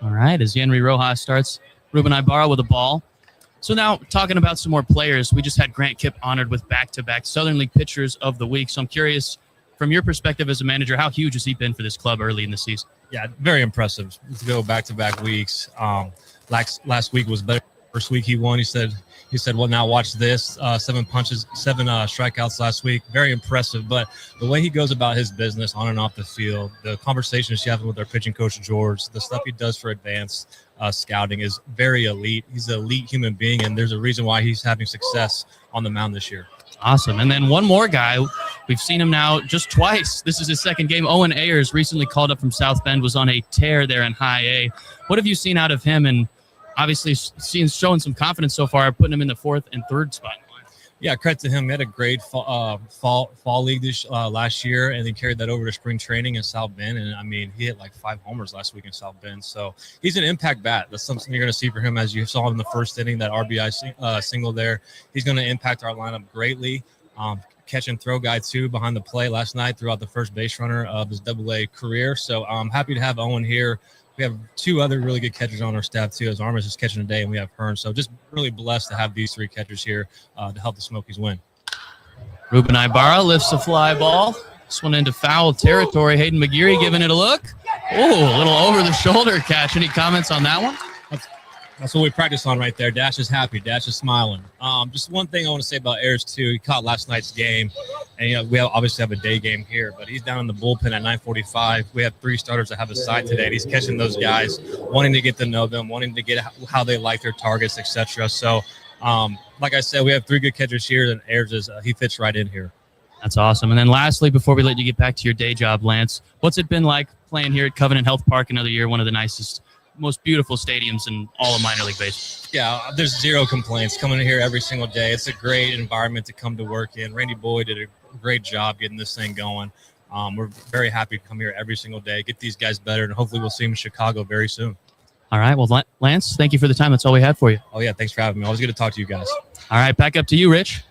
All right, as Yenry Rojas starts, Ruben Ibarra with a ball. So now talking about some more players, we just had Grant Kipp honored with back-to-back Southern League Pitchers of the Week. So I'm curious, from your perspective as a manager, how huge has he been for this club early in the season? Yeah, very impressive to go back-to-back weeks. Last week was better. First week he won. He said, well, now watch this. 7 strikeouts last week. Very impressive. But the way he goes about his business on and off the field, the conversations he's having with our pitching coach, George, the stuff he does for advanced scouting is very elite. He's an elite human being, and there's a reason why he's having success on the mound this year. Awesome. And then one more guy. We've seen him now just twice. This is his second game. Owen Ayers, recently called up from South Bend, was on a tear there in high A. What have you seen out of him? And obviously showing some confidence so far, putting him in the 4th and 3rd spot. Yeah, credit to him. He had a great fall league last year, and then carried that over to spring training in South Bend. And I mean, he hit like 5 homers last week in South Bend. So he's an impact bat. That's something you're going to see for him, as you saw in the first inning, that RBI single there. He's going to impact our lineup greatly. Catch and throw guy too behind the play last night throughout the first base runner of his AA career. So I'm happy to have Owen here. We have 2 other really good catchers on our staff too, as Armas is catching today, and we have Hearn. So just really blessed to have these 3 catchers here to help the Smokies win. Ruben Ibarra lifts a fly ball. This one into foul territory. Hayden McGeary giving it a look. Oh, a little over-the-shoulder catch. Any comments on that one? That's what we practice on right there. Dash is happy. Dash is smiling. Just one thing I want to say about Ayers, too. He caught last night's game. And, we obviously have a day game here, but he's down in the bullpen at 9:45. We have 3 starters that have a side today, and he's catching those guys, wanting to get to know them, wanting to get how they like their targets, etc. So, like I said, we have 3 good catchers here, and Ayers he fits right in here. That's awesome. And then lastly, before we let you get back to your day job, Lance, what's it been like playing here at Covenant Health Park another year, one of the nicest, most beautiful stadiums in all of minor league baseball? Yeah, there's 0 complaints. Coming in here every single day, it's a great environment to come to work in. Randy Boyd did a great job getting this thing going. We're very happy to come here every single day, get these guys better, and hopefully we'll see them in Chicago very soon. All right. Well, Lance, thank you for the time. That's all we had for you. Oh, yeah. Thanks for having me. Always good to talk to you guys. All right. Back up to you, Rich.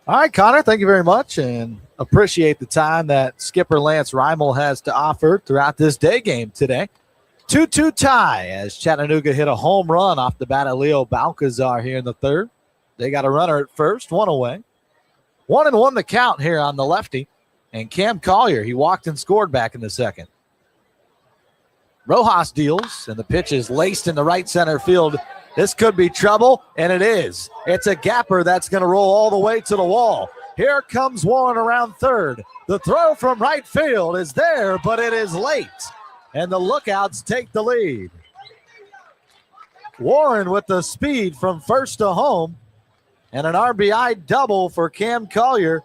All right, Connor, thank you very much, and appreciate the time that skipper Lance Reimel has to offer throughout this day game today. 2-2 tie as Chattanooga hit a home run off the bat of Leo Balcazar here in the 3rd. They got a runner at first, 1 away. 1-1 the count here on the lefty. And Cam Collier, he walked and scored back in the 2nd. Rojas deals, and the pitch is laced in the right center field. This could be trouble, and it is. It's a gapper that's going to roll all the way to the wall. Here comes Warren around 3rd. The throw from right field is there, but it is late. And the Lookouts take the lead. Warren with the speed from first to home. And an RBI double for Cam Collier.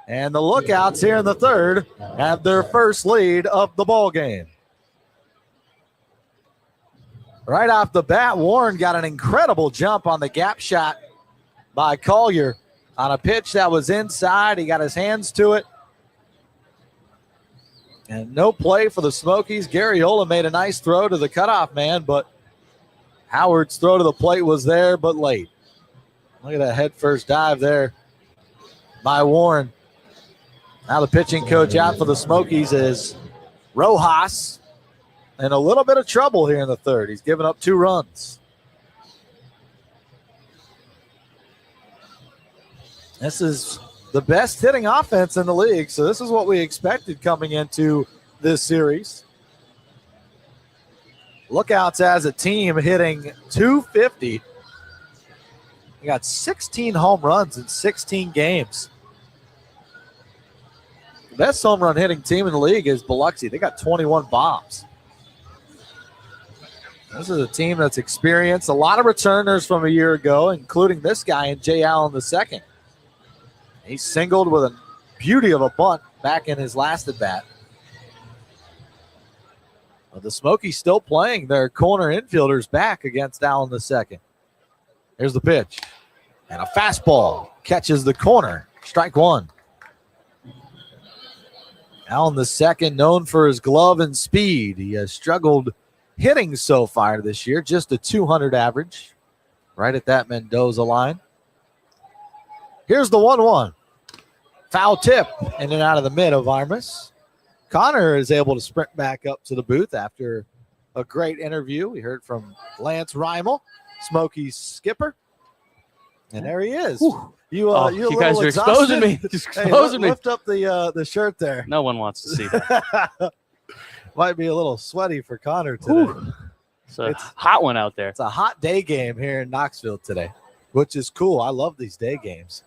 And the Lookouts here in the 3rd have their first lead of the ball game. Right off the bat, Warren got an incredible jump on the gap shot by Collier on a pitch that was inside. He got his hands to it. And no play for the Smokies. Garriola made a nice throw to the cutoff man, but Howard's throw to the plate was there, but late. Look at that head first dive there by Warren. Now the pitching coach out for the Smokies is Rojas. In a little bit of trouble here in the 3rd. He's given up 2 runs. This is the best hitting offense in the league, so this is what we expected coming into this series. Lookouts as a team hitting .250. We got 16 home runs in 16 games. The best home run hitting team in the league is Biloxi. They got 21 bombs. This is a team that's experienced a lot of returners from a year ago, including this guy in Jay Allen II. He singled with a beauty of a bunt back in his last at bat. Well, the Smokies still playing their corner infielders back against Allen II. Here's the pitch. And a fastball catches the corner. Strike one. Allen II, known for his glove and speed. He has struggled hitting so far this year, just a 200 average, right at that Mendoza line. Here's the 1-1. Foul tip in and out of the mid of Armas. Connor is able to sprint back up to the booth after a great interview. We heard from Lance Reimel, Smokey's skipper. And there he is. You guys are exposing me. Exposing me. Lift up the shirt there. No one wants to see that. Might be a little sweaty for Connor today. It's a hot one out there. It's a hot day game here in Knoxville today, which is cool. I love these day games.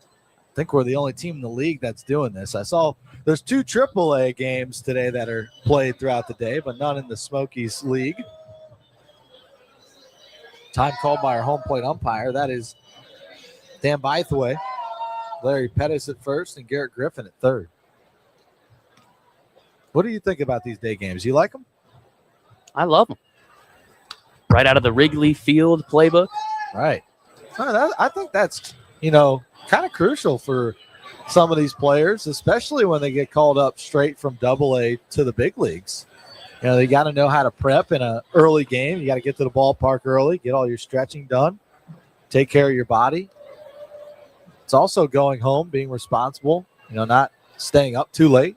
I think we're the only team in the league that's doing this. I saw there's 2 AAA games today that are played throughout the day, but none in the Smokies League. Time called by our home plate umpire. That is Dan Bytheway, Larry Pettis at first, and Garrett Griffin at third. What do you think about these day games? You like them? I love them. Right out of the Wrigley Field playbook. Right. I think that's, kind of crucial for some of these players, especially when they get called up straight from AA to the big leagues. They got to know how to prep in an early game. You got to get to the ballpark early, get all your stretching done, take care of your body. It's also going home, being responsible, not staying up too late.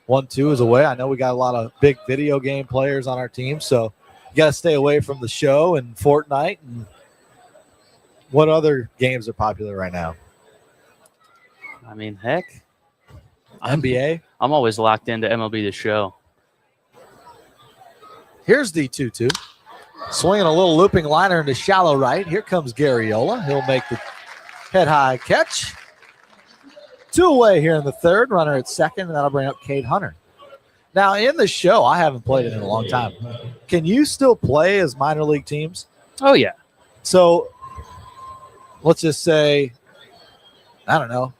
1-2 is away. I know we got a lot of big video game players on our team, so you got to stay away from the show and Fortnite. And what other games are popular right now? I mean, heck. NBA? I'm always locked into MLB The Show. Here's the 2-2. Swinging a little looping liner into shallow right. Here comes Garriola. He'll make the head-high catch. 2 away here in the third. Runner at second, and that'll bring up Cade Hunter. Now, in the show, I haven't played it in a long time. Can you still play as minor league teams? Oh, yeah. So, let's just say, I don't know,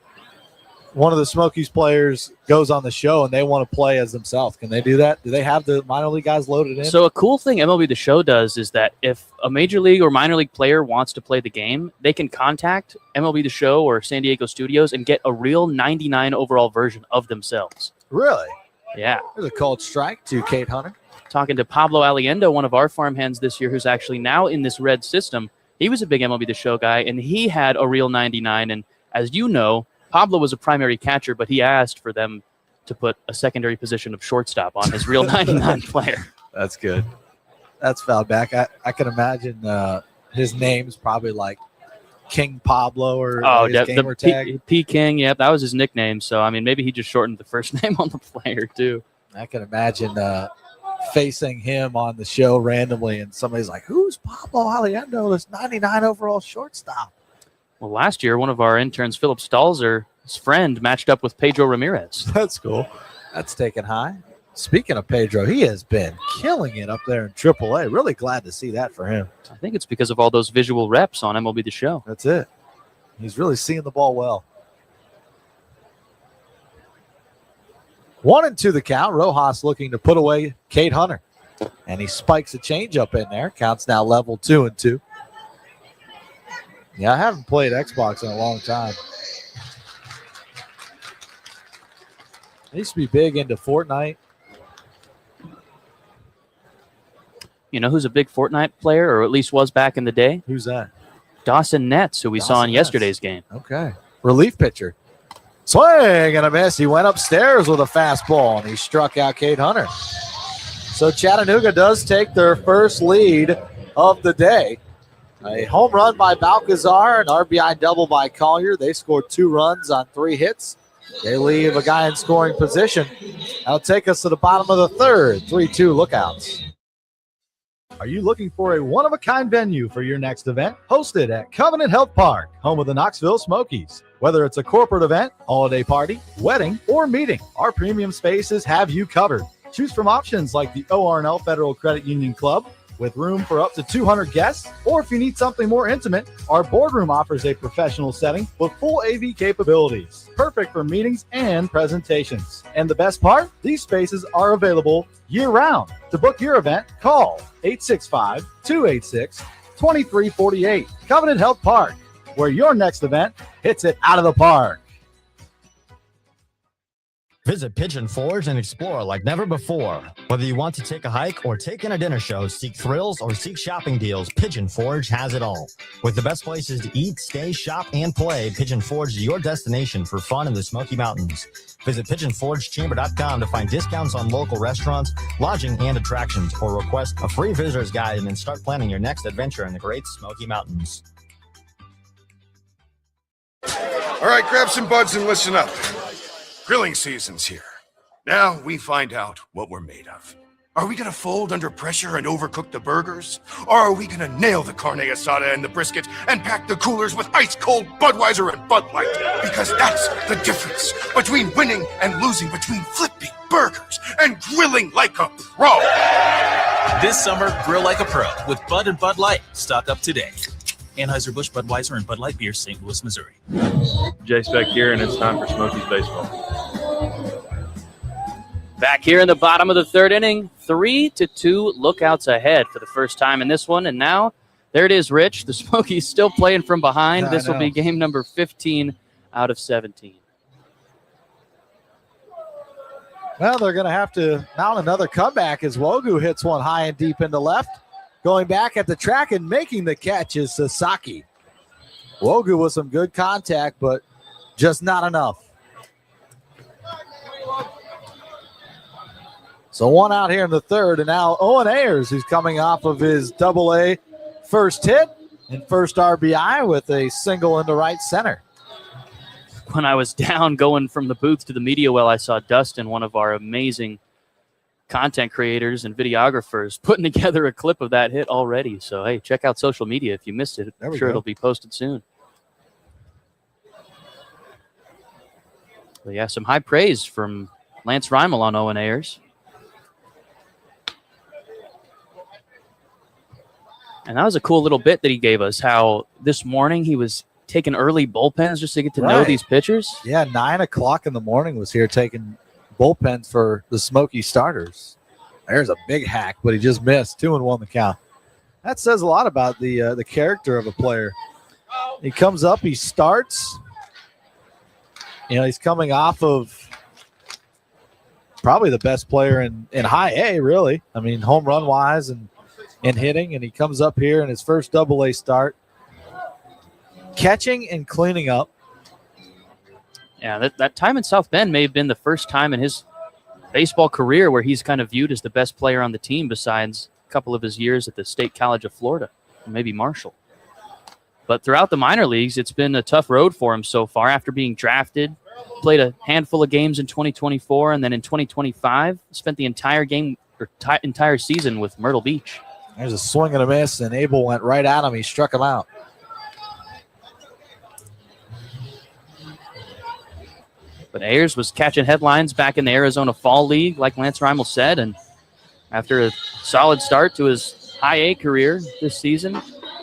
one of the Smokies players goes on the show and they want to play as themselves. Can they do that? Do they have the minor league guys loaded in? So a cool thing MLB The Show does is that if a major league or minor league player wants to play the game, they can contact MLB The Show or San Diego Studios and get a real 99 overall version of themselves. Really? Yeah. There's a called strike to Cade Hunter. Talking to Pablo Aliendo, one of our farmhands this year, who's actually now in this red system. He was a big MLB The Show guy, and he had a real 99. And as you know, Pablo was a primary catcher, but he asked for them to put a secondary position of shortstop on his real 99 player. That's good. That's fouled back. I can imagine his name's probably like King Pablo or his gamer tag. P King, yeah, that was his nickname. So, I mean, maybe he just shortened the first name on the player, too. I can imagine facing him on the show randomly, and somebody's like, who's Pablo Aliendo, this 99 overall shortstop? Well, last year, one of our interns, Philip Stalzer, his friend, matched up with Pedro Ramirez. That's cool. That's taken high. Speaking of Pedro, he has been killing it up there in AAA. Really glad to see that for him. I think it's because of all those visual reps on MLB The Show. That's it. He's really seeing the ball well. 1-2 the count. Rojas looking to put away Cade Hunter. And he spikes a changeup in there. Counts now level 2-2. Yeah, I haven't played Xbox in a long time. I used to be big into Fortnite. You know who's a big Fortnite player, or at least was back in the day? Who's that? Dawson Nets, who we saw in yesterday's game. Okay. Relief pitcher. Swing and a miss. He went upstairs with a fastball, and he struck out Cade Hunter. So Chattanooga does take their first lead of the day. A home run by Balcazar, an RBI double by Collier. They scored 2 runs on 3 hits. They leave a guy in scoring position. That'll take us to the bottom of the third. 3-2 lookouts. Are you looking for a one-of-a-kind venue for your next event? Hosted at Covenant Health Park, home of the Knoxville Smokies. Whether it's a corporate event, holiday party, wedding, or meeting, our premium spaces have you covered. Choose from options like the ORNL Federal Credit Union Club, with room for up to 200 guests. Or if you need something more intimate, our boardroom offers a professional setting with full AV capabilities, perfect for meetings and presentations. And the best part, these spaces are available year-round. To book your event, call 865-286-2348. Covenant Health Park, where your next event hits it out of the park. Visit Pigeon Forge and explore like never before. Whether you want to take a hike or take in a dinner show, seek thrills or seek shopping deals, Pigeon Forge has it all. With the best places to eat, stay, shop, and play, Pigeon Forge is your destination for fun in the Smoky Mountains. Visit PigeonForgeChamber.com to find discounts on local restaurants, lodging, and attractions, or request a free visitor's guide and then start planning your next adventure in the Great Smoky Mountains. All right, grab some buds and listen up. Grilling season's here. Now we find out what we're made of. Are we going to fold under pressure and overcook the burgers? Or are we going to nail the carne asada and the brisket and pack the coolers with ice-cold Budweiser and Bud Light? Because that's the difference between winning and losing, between flipping burgers and grilling like a pro. This summer, grill like a pro with Bud and Bud Light. Stock up today. Anheuser-Busch, Budweiser, and Bud Light Beer, St. Louis, Missouri. Jay Speck here, and it's time for Smokies baseball. Back here in the bottom of the third inning, 3-2 lookouts ahead for the first time in this one. And now, there it is, Rich. The Smokies still playing from behind. This will be game number 15 out of 17. Well, they're going to have to mount another comeback as Wogu hits one high and deep into left. Going back at the track and making the catch is Sasaki. Wogu with some good contact, but just not enough. So one out here in the third, and now Owen Ayers, who's coming off of his Double-A first hit and first RBI with a single into right center. When I was down going from the booth to the media well, I saw Dustin, one of our amazing content creators and videographers, putting together a clip of that hit already. So, hey, check out social media if you missed it. I'm sure it'll be posted soon. But yeah, some high praise from Lance Reimel on Owen Ayers. And that was a cool little bit that he gave us, how this morning he was taking early bullpens just to get to know these pitchers. Yeah, 9 o'clock in the morning was here taking bullpens for the Smoky starters. There's a big hack, but he just missed. 2-1 the count. That says a lot about the character of a player. He comes up, he starts. You know, he's coming off of probably the best player in high A, really. I mean, home run wise and hitting, and he comes up here in his first Double-A start, catching and cleaning up. Yeah, that time in South Bend may have been the first time in his baseball career where he's kind of viewed as the best player on the team besides a couple of his years at the State College of Florida, and maybe Marshall. But throughout the minor leagues, it's been a tough road for him so far. After being drafted, played a handful of games in 2024, and then in 2025, spent the entire season with Myrtle Beach. There's a swing and a miss, and Abel went right at him. He struck him out. But Ayers was catching headlines back in the Arizona Fall League, like Lance Reimel said, and after a solid start to his high A career this season,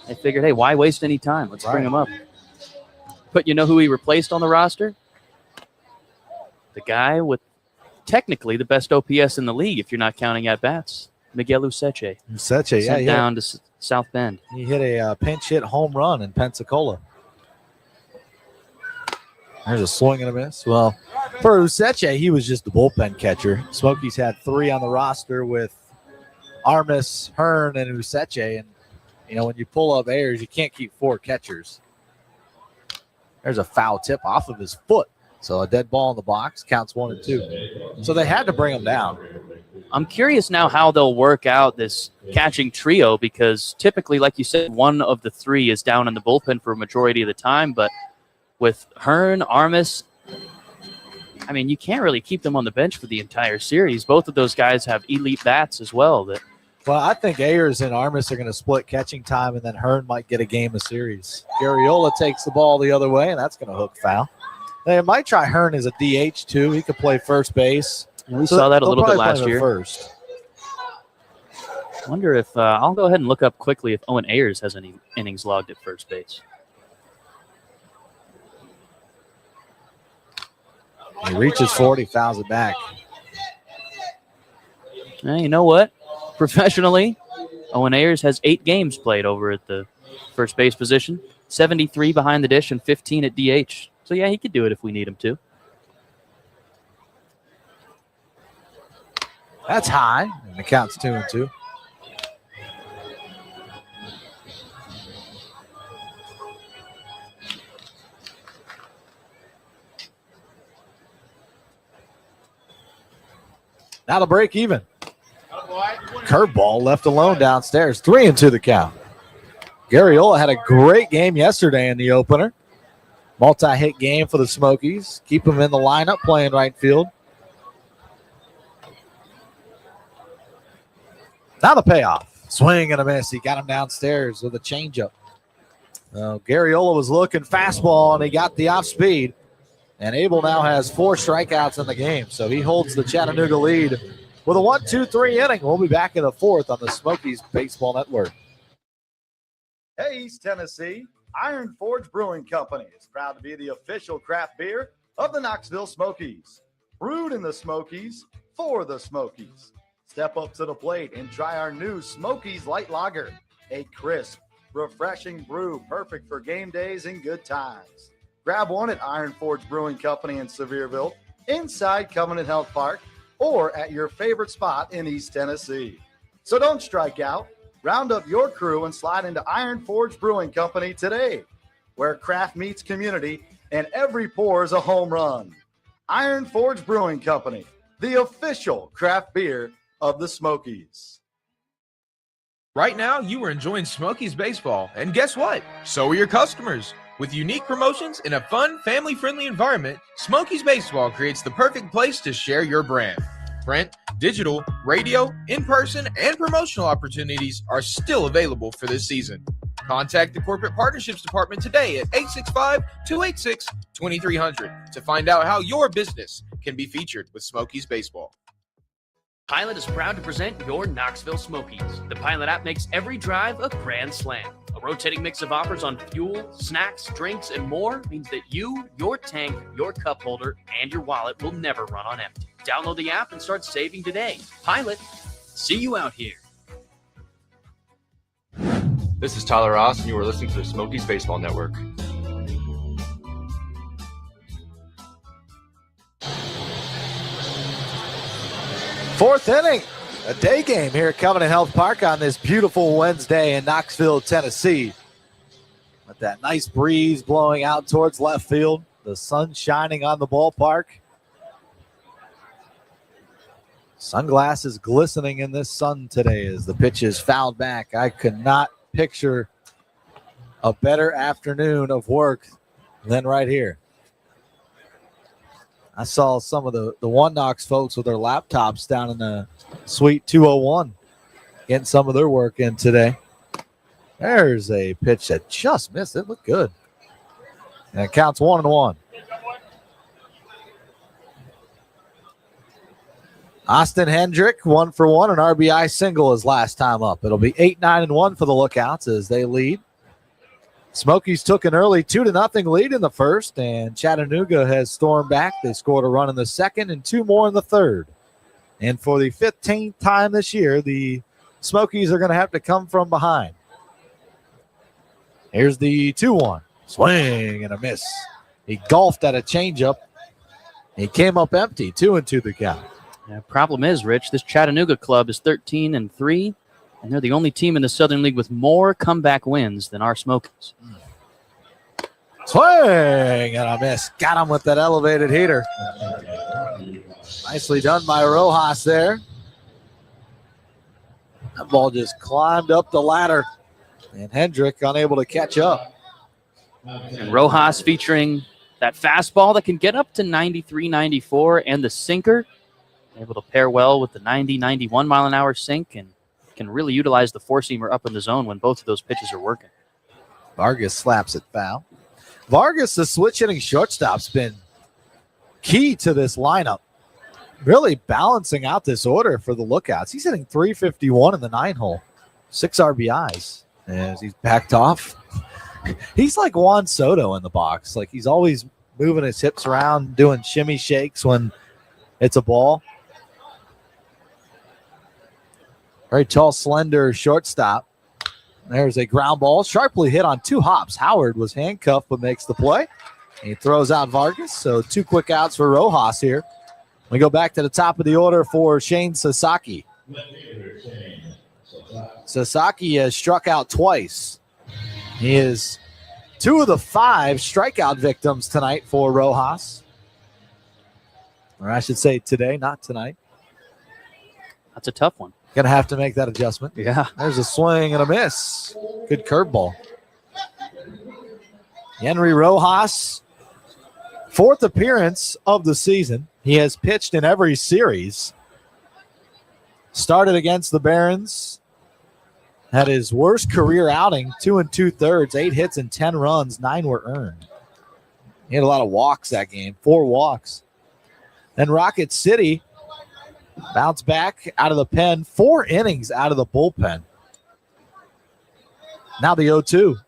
they figured, hey, why waste any time? Let's bring him up. But you know who he replaced on the roster? The guy with technically the best OPS in the league, if you're not counting at-bats, Miguel Useche. Useche, yeah. Down to South Bend. He hit a pinch hit home run in Pensacola. There's a swing and a miss. Well, for Useche, he was just the bullpen catcher. Smokies had 3 on the roster with Armas, Hearn, and Useche. And, you know, when you pull up Ayers, you can't keep 4 catchers. There's a foul tip off of his foot. So a dead ball in the box, counts 1 and 2. So they had to bring him down. I'm curious now how they'll work out this catching trio, because typically, like you said, one of the 3 is down in the bullpen for a majority of the time. But with Hearn, Armas, I mean, you can't really keep them on the bench for the entire series. Both of those guys have elite bats as well. Well, I think Ayers and Armas are going to split catching time, and then Hearn might get a game of series. Garriola takes the ball the other way, and that's going to hook foul. They might try Hearn as a DH, too. He could play first base. We saw that a little bit last year. First. Wonder if I'll go ahead and look up quickly if Owen Ayers has any innings logged at first base. He reaches 40, fouls it back. You know what? Professionally, Owen Ayers has 8 games played over at the first base position, 73 behind the dish and 15 at DH. So, yeah, he could do it if we need him to. That's high, and the count's 2-2. Now to break even. Curveball left alone downstairs. 3-2 the count. Garriola had a great game yesterday in the opener. Multi-hit game for the Smokies. Keep him in the lineup playing right field. Now the payoff. Swing and a miss. He got him downstairs with a changeup. Garriola was looking fastball, and he got the off speed. And Abel now has 4 strikeouts in the game, so he holds the Chattanooga lead with a 1-2-3 inning. We'll be back in the 4th on the Smokies Baseball Network. Hey, East Tennessee, Iron Forge Brewing Company is proud to be the official craft beer of the Knoxville Smokies. Brewed in the Smokies for the Smokies. Step up to the plate and try our new Smokies Light Lager, a crisp, refreshing brew perfect for game days and good times. Grab one at Iron Forge Brewing Company in Sevierville, inside Covenant Health Park, or at your favorite spot in East Tennessee. So don't strike out. Round up your crew and slide into Iron Forge Brewing Company today, where craft meets community and every pour is a home run. Iron Forge Brewing Company, the official craft beer of the Smokies. Right now, you are enjoying Smokies Baseball, and guess what? So are your customers. With unique promotions in a fun, family-friendly environment, Smokies Baseball creates the perfect place to share your brand. Print, digital, radio, in-person, and promotional opportunities are still available for this season. Contact the Corporate Partnerships Department today at 865-286-2300 to find out how your business can be featured with Smokies Baseball. Pilot is proud to present your Knoxville Smokies. The Pilot app makes every drive a grand slam. A rotating mix of offers on fuel, snacks, drinks, and more means that you, your tank, your cup holder, and your wallet will never run on empty. Download the app and start saving today. Pilot, see you out here. This is Tyler Ross, and you are listening to the Smokies Baseball Network. Fourth inning, a day game here at Covenant Health Park on this beautiful Wednesday in Knoxville, Tennessee. With that nice breeze blowing out towards left field, the sun shining on the ballpark. Sunglasses glistening in this sun today as the pitch is fouled back. I could not picture a better afternoon of work than right here. I saw some of the One Knox folks with their laptops down in the Suite 201 getting some of their work in today. There's a pitch that just missed. It looked good. And it counts 1-1. Austin Hendrick, 1 for 1, an RBI single his last time up. It'll be 8-9-1 for the Lookouts as they lead. Smokies took an early 2-0 lead in the first, and Chattanooga has stormed back. They scored a run in the second and 2 more in the third. And for the 15th time this year, the Smokies are going to have to come from behind. Here's the 2-1. Swing and a miss. He golfed at a changeup. He came up empty, 2-2 the count. Yeah, problem is, Rich, this Chattanooga club is 13-3. And they're the only team in the Southern League with more comeback wins than our Smokies. Swing and a miss. Got him with that elevated heater. Nicely done by Rojas there. That ball just climbed up the ladder. And Hendrick unable to catch up. And Rojas featuring that fastball that can get up to 93, 94, and the sinker. Able to pair well with the 90, 91 mile an hour sink and can really utilize the four-seamer up in the zone when both of those pitches are working. Vargas slaps it foul. Vargas, the switch hitting shortstop's been key to this lineup. really balancing out this order for the Lookouts. He's hitting 351 in the 9 hole, 6 RBIs as he's backed off. He's like Juan Soto in the box. Like he's always moving his hips around, doing shimmy shakes when it's a ball. Very tall, slender shortstop. There's a ground ball, sharply hit on 2 hops. Howard was handcuffed but makes the play. He throws out Vargas, so 2 quick outs for Rojas here. We go back to the top of the order for Shane Sasaki. Sasaki has struck out twice. He is 2 of the 5 strikeout victims tonight for Rojas. Or I should say today, not tonight. That's a tough one. Going to have to make that adjustment. Yeah. There's a swing and a miss. Good curveball. Henry Rojas, 4th appearance of the season. He has pitched in every series. Started against the Barons. Had his worst career outing, 2 2/3, 8 hits and 10 runs, 9 were earned. He had a lot of walks that game, 4 walks. Then Rocket City bounced back out of the pen, 4 innings out of the bullpen. Now the 0-2.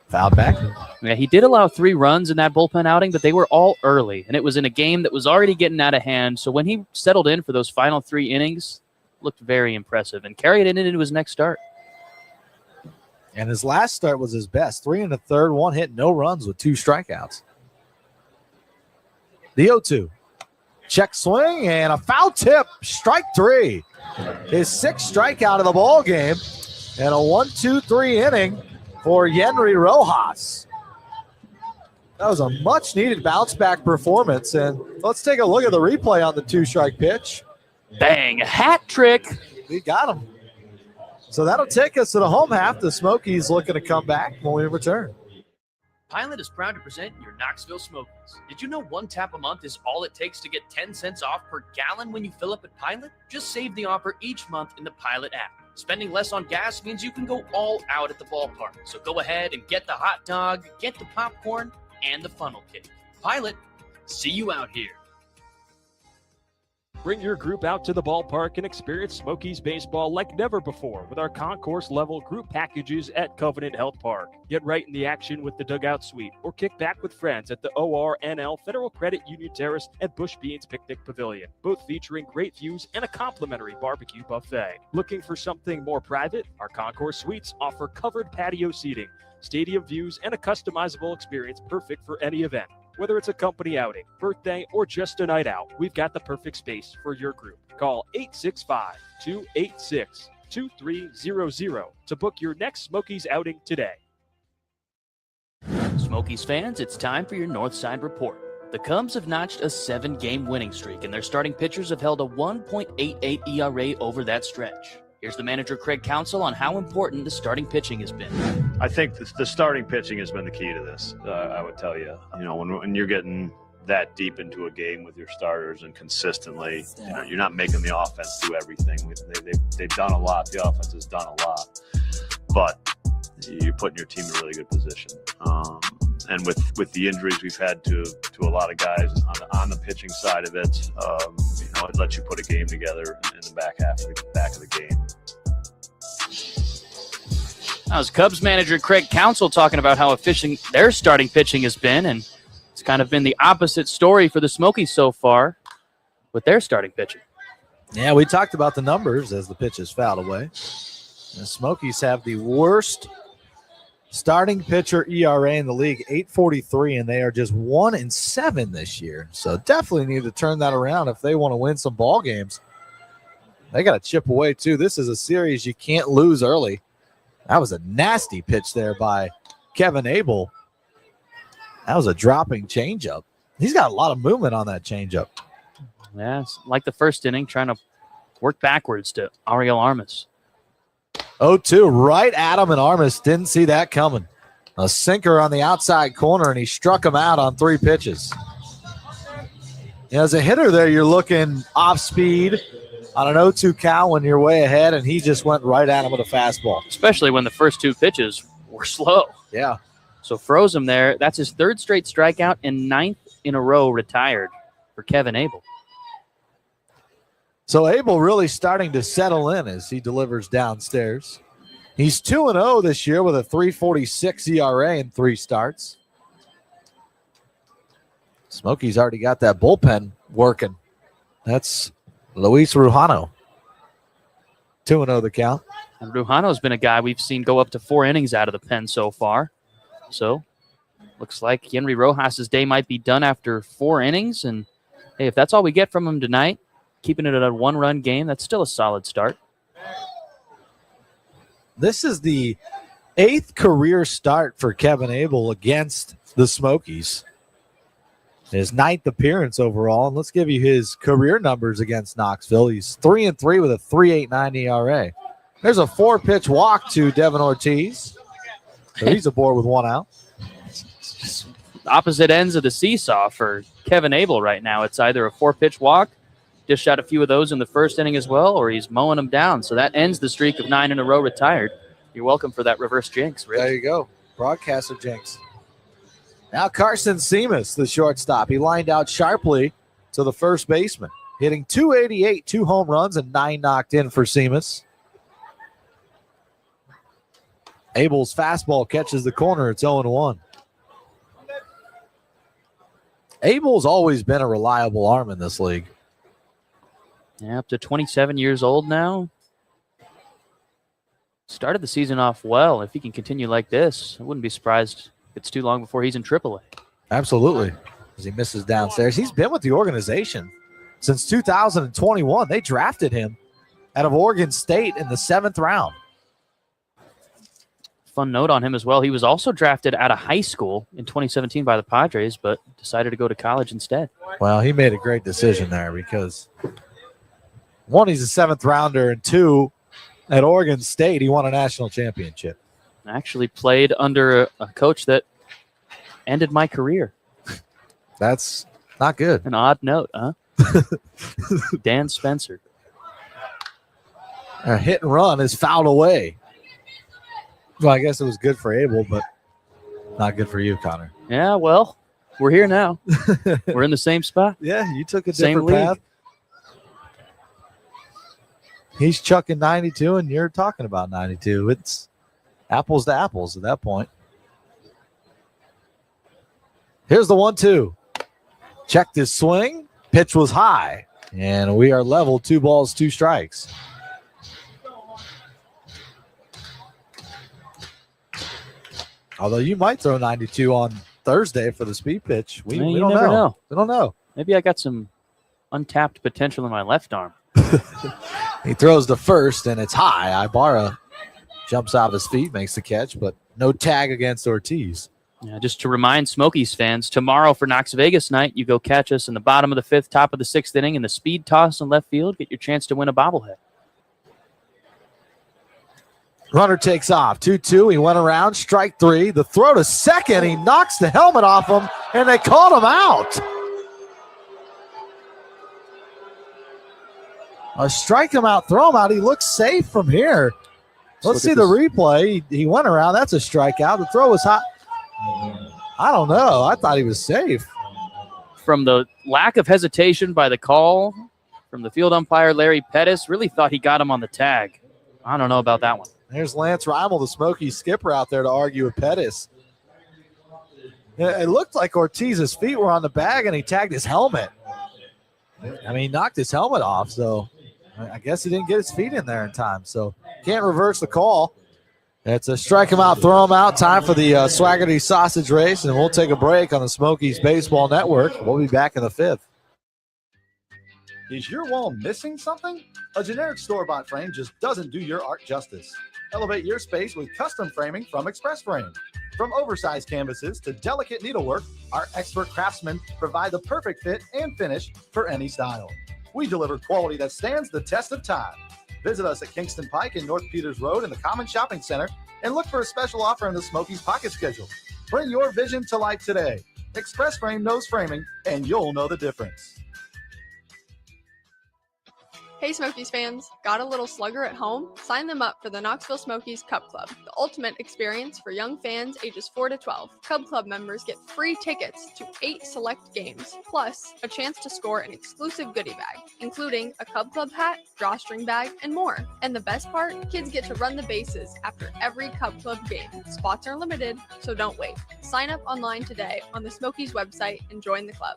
Fouled back. Yeah, he did allow 3 runs in that bullpen outing, but they were all early, and it was in a game that was already getting out of hand. So when he settled in for those final 3 innings, looked very impressive and carried it into his next start. And his last start was his best. 3 1/3, 1 hit, no runs with 2 strikeouts. The 0-2. Check swing and a foul tip. Strike 3. His 6th strikeout of the ball game. And a 1-2-3 inning for Henry Rojas. That was a much-needed bounce-back performance. And let's take a look at the replay on the 2-strike pitch. Bang, hat trick. We got him. So that'll take us to the home half. The Smokies looking to come back when we return. Pilot is proud to present your Knoxville Smokies. Did you know 1 tap a month is all it takes to get 10 cents off per gallon when you fill up at Pilot? Just save the offer each month in the Pilot app. Spending less on gas means you can go all out at the ballpark. So go ahead and get the hot dog, get the popcorn, and the funnel cake. Pilot, see you out here. Bring your group out to the ballpark and experience Smokies baseball like never before with our concourse level group packages at Covenant Health Park. Get right in the action with the dugout suite or kick back with friends at the ORNL Federal Credit Union Terrace and Bush Beans Picnic Pavilion, both featuring great views and a complimentary barbecue buffet. Looking for something more private? Our concourse suites offer covered patio seating, stadium views, and a customizable experience perfect for any event. Whether it's a company outing, birthday, or just a night out, we've got the perfect space for your group. Call 865-286-2300 to book your next Smokies outing today. Smokies fans, it's time for your Northside Report. The Cubs have notched a 7-game winning streak, and their starting pitchers have held a 1.88 ERA over that stretch. Here's the manager, Craig Counsell, on how important the starting pitching has been. I think the starting pitching has been the key to this. I would tell you, when you're getting that deep into a game with your starters and consistently, you're not making the offense do everything. They've done a lot. The offense has done a lot, but you're putting your team in a really good position. And with the injuries we've had to a lot of guys on the pitching side of it, it lets you put a game together in the back of the game. That was Cubs manager Craig Counsell talking about how efficient their starting pitching has been, and it's kind of been the opposite story for the Smokies so far with their starting pitching. Yeah, we talked about the numbers as the pitch is fouled away. The Smokies have the worst starting pitcher ERA in the league, 8.43, and they are just 1-7 this year. So definitely need to turn that around if they want to win some ball games. They got to chip away too. This is a series you can't lose early. That was a nasty pitch there by Kevin Abel. That was a dropping changeup. He's got a lot of movement on that changeup. Yeah, it's like the first inning, trying to work backwards to Ariel Armas. 0-2 right at him, and Armas didn't see that coming. A sinker on the outside corner, and he struck him out on 3 pitches. As a hitter there, you're looking off speed on an 0-2 count when you're way ahead, and he just went right at him with a fastball. Especially when the first 2 pitches were slow. Yeah. So froze him there. That's his 3rd straight strikeout and 9th in a row retired for Kevin Abel. So Abel really starting to settle in as he delivers downstairs. He's 2-0 this year with a 3.46 ERA in 3 starts. Smokey's already got that bullpen working. That's Luis Rujano. 2-0 the count. And Rujano's been a guy we've seen go up to 4 innings out of the pen so far. So looks like Henry Rojas' day might be done after 4 innings. And hey, if that's all we get from him tonight, keeping it at a 1-run game, that's still a solid start. This is the 8th career start for Kevin Abel against the Smokies. His 9th appearance overall. And let's give you his career numbers against Knoxville. He's 3-3 with a 3.89 ERA. There's a 4-pitch walk to Devin Ortiz. So he's aboard with 1 out. Opposite ends of the seesaw for Kevin Abel right now. It's either a 4-pitch walk, just shot a few of those in the first inning as well, or he's mowing them down. So that ends the streak of 9 in a row retired. You're welcome for that reverse jinx, Rich. There you go. Broadcaster jinx. Now Carson Seamus, the shortstop. He lined out sharply to the first baseman, hitting .288, 2 home runs, and 9 knocked in for Seamus. Abel's fastball catches the corner. It's 0-1. Abel's always been a reliable arm in this league. Yeah, up to 27 years old now. Started the season off well. If he can continue like this, I wouldn't be surprised if it's too long before he's in AAA. Absolutely. As he misses downstairs. He's been with the organization since 2021. They drafted him out of Oregon State in the 7th round. Fun note on him as well. He was also drafted out of high school in 2017 by the Padres, but decided to go to college instead. Well, he made a great decision there because 1, he's a 7th rounder, and 2, at Oregon State, he won a national championship. Actually played under a coach that ended my career. That's not good. An odd note, huh? Dan Spencer. A hit and run is fouled away. Well, I guess it was good for Abel, but not good for you, Connor. Yeah, well, we're here now. We're in the same spot. Yeah, you took a Same different league. path. He's chucking 92, and you're talking about 92. It's apples to apples at that point. Here's the 1-2. Checked his swing. Pitch was high, and we are level. 2 balls, 2 strikes. Although you might throw 92 on Thursday for the speed pitch. We You don't never know. We don't know. Maybe I got some untapped potential in my left arm. He throws the first, and it's high. Ibarra jumps off his feet, makes the catch, but no tag against Ortiz. Yeah, just to remind Smokies fans, tomorrow for Knox Vegas night, you go catch us in the bottom of the 5th, top of the 6th inning in the speed toss in left field. Get your chance to win a bobblehead. Runner takes off. 2-2. He went around. Strike 3. The throw to second. He knocks the helmet off him, and they called him out. Strike him out, throw him out. He looks safe from here. Let's see the replay. He went around. That's a strikeout. The throw was hot. I don't know. I thought he was safe. From the lack of hesitation by the call from the field umpire, Larry Pettis, really thought he got him on the tag. I don't know about that one. There's Lance Reimel, the Smokies skipper, out there to argue with Pettis. It looked like Ortiz's feet were on the bag, and he tagged his helmet. I mean, he knocked his helmet off, so I guess he didn't get his feet in there in time. So can't reverse the call. It's a strike him out, throw him out. Time for the Swaggerty sausage race, and we'll take a break on the Smokies Baseball Network. We'll be back in the 5th. Is your wall missing something? A generic store-bought frame just doesn't do your art justice. Elevate your space with custom framing from Express Frame. From oversized canvases to delicate needlework, our expert craftsmen provide the perfect fit and finish for any style. We deliver quality that stands the test of time. Visit us at Kingston Pike and North Peters Road in the Common Shopping Center and look for a special offer in the Smokies Pocket Schedule. Bring your vision to life today. Express Frame knows framing, and you'll know the difference. Hey Smokies fans, got a little slugger at home? Sign them up for the Knoxville Smokies Cup Club, the ultimate experience for young fans ages 4 to 12. Cub Club members get free tickets to 8 select games, plus a chance to score an exclusive goodie bag, including a Cub Club hat, drawstring bag, and more. And the best part, kids get to run the bases after every Cub Club game. Spots are limited, so don't wait. Sign up online today on the Smokies website and join the club.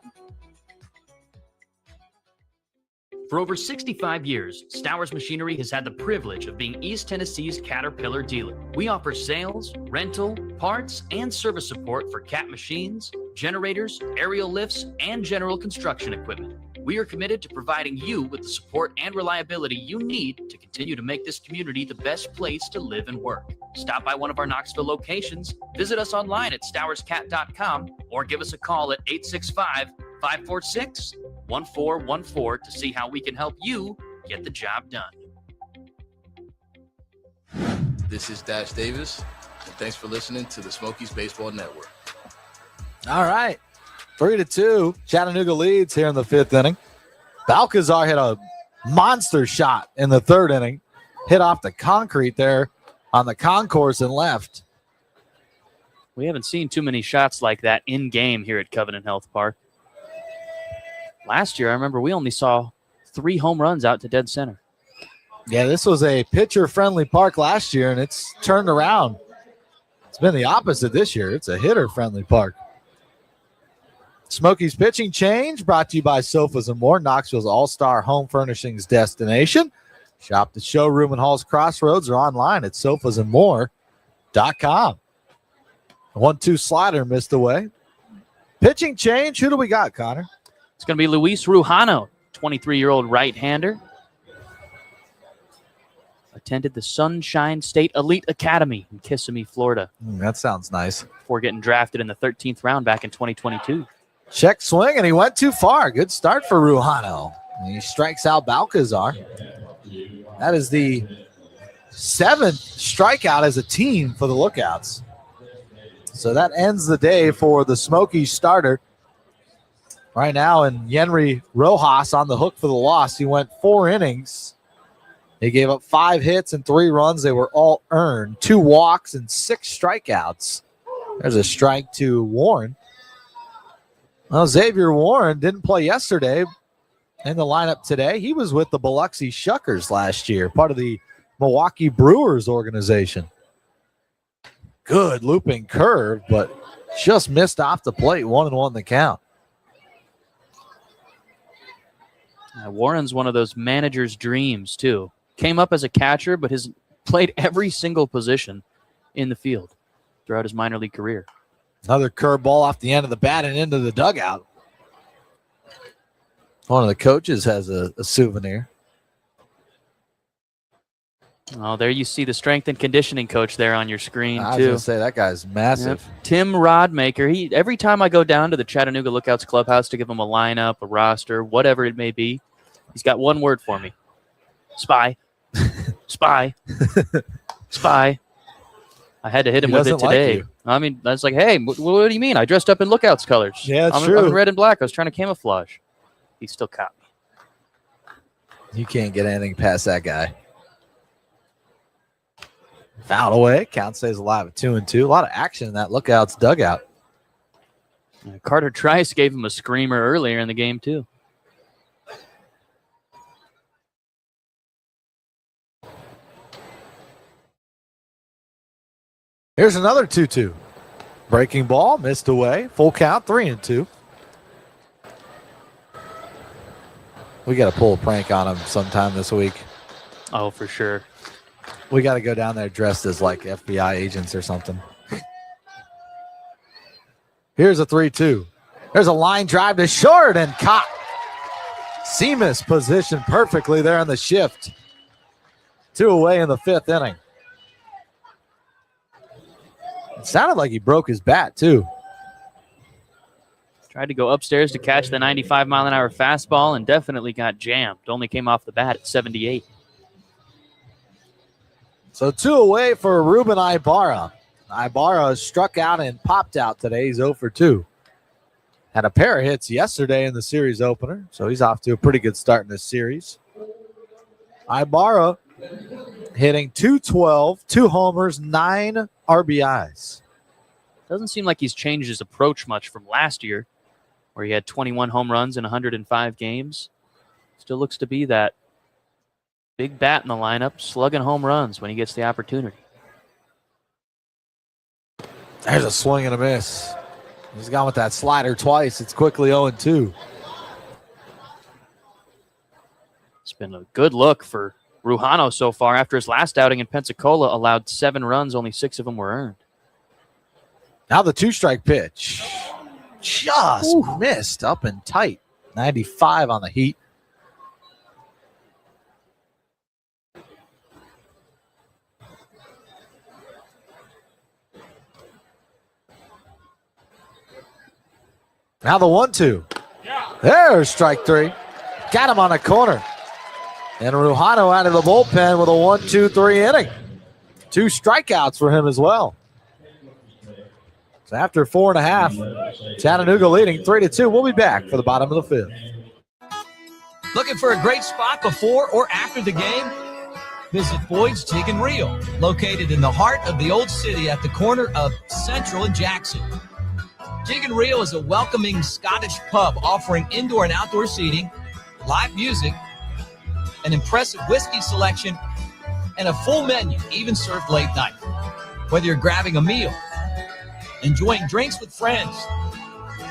For over 65 years, Stowers Machinery has had the privilege of being East Tennessee's Caterpillar dealer. We offer sales, rental, parts, and service support for Cat machines, generators, aerial lifts, and general construction equipment. We are committed to providing you with the support and reliability you need to continue to make this community the best place to live and work. Stop by one of our Knoxville locations, visit us online at stowerscat.com, or give us a call at 865-546-1414 to see how we can help you get the job done. This is Dash Davis, and thanks for listening to the Smokies Baseball Network. All right. 3-2. Chattanooga leads here in the 5th inning. Balcazar hit a monster shot in the 3rd inning. Hit off the concrete there on the concourse and left. We haven't seen too many shots like that in game here at Covenant Health Park. Last year, I remember we only saw 3 home runs out to dead center. Yeah, this was a pitcher-friendly park last year, and it's turned around. It's been the opposite this year. It's a hitter-friendly park. Smokies pitching change brought to you by Sofas & More, Knoxville's all-star home furnishings destination. Shop the showroom at Hall's Crossroads or online at sofasandmore.com. 1-2 slider missed away. Pitching change, who do we got, Connor? It's going to be Luis Rujano, 23-year-old right-hander. Attended the Sunshine State Elite Academy in Kissimmee, Florida. That sounds nice. Before getting drafted in the 13th round back in 2022. Check swing, and he went too far. Good start for Rujano. And he strikes out Balcazar. That is the 7th strikeout as a team for the Lookouts. So that ends the day for the Smokies starter. Right now, and Yenry Rojas on the hook for the loss. He went 4 innings. He gave up 5 hits and 3 runs. They were all earned. 2 walks and 6 strikeouts. There's a strike to Warren. Well, Xavier Warren didn't play yesterday in the lineup today. He was with the Biloxi Shuckers last year, part of the Milwaukee Brewers organization. Good looping curve, but just missed off the plate. 1-1 the count. Warren's one of those manager's dreams, too. Came up as a catcher, but has played every single position in the field throughout his minor league career. Another curveball off the end of the bat and into the dugout. One of the coaches has a souvenir. Oh, there you see the strength and conditioning coach there on your screen, I was too. going to say, that guy's massive. Yep. Tim Rodmaker. Every time I go down to the Chattanooga Lookouts clubhouse to give him a lineup, a roster, whatever it may be, he's got one word for me. Spy. Spy. Spy. I had to hit him with it today. I mean, I was like, hey, what do you mean? I dressed up in Lookouts colors. Yeah, it's I'm true. in red and black. I was trying to camouflage. He still caught me. You can't get anything past that guy. Foul away. Count stays alive at 2-2. A lot of action in that Lookouts dugout. Carter Trice gave him a screamer earlier in the game, too. Here's another 2-2. Breaking ball, missed away. Full count, 3-2. We got to pull a prank on him sometime this week. Oh, for sure. We got to go down there dressed as like FBI agents or something. Here's a 3-2. There's a line drive to short and caught. Seamus positioned perfectly there on the shift. 2 away in the 5th inning. It sounded like he broke his bat, too. Tried to go upstairs to catch the 95-mile-an-hour fastball and definitely got jammed. Only came off the bat at 78. So 2 away for Ruben Ibarra. Ibarra struck out and popped out today. He's 0 for 2. Had a pair of hits yesterday in the series opener, so he's off to a pretty good start in this series. Ibarra hitting .212, 2 homers, 9 RBIs. Doesn't seem like he's changed his approach much from last year, where he had 21 home runs in 105 games. Still looks to be that big bat in the lineup, slugging home runs when he gets the opportunity. There's a swing and a miss. He's gone with that slider twice. It's quickly 0-2. It's been a good look for Rujano so far. After his last outing in Pensacola, allowed 7 runs, only 6 of them were earned. Now the 2-strike pitch. Just missed up and tight. 95 on the Heat. Now the 1-2. There's strike 3. Got him on a corner. And Rujano out of the bullpen with a 1-2-3 inning. 2 strikeouts for him as well. So after 4.5, Chattanooga leading 3-2. We'll be back for the bottom of the 5th. Looking for a great spot before or after the game? Visit Boyd's Jig and Reel, located in the heart of the Old City at the corner of Central and Jackson. Jig and Reel is a welcoming Scottish pub offering indoor and outdoor seating, live music, an impressive whiskey selection, and a full menu, even served late night. Whether you're grabbing a meal, enjoying drinks with friends,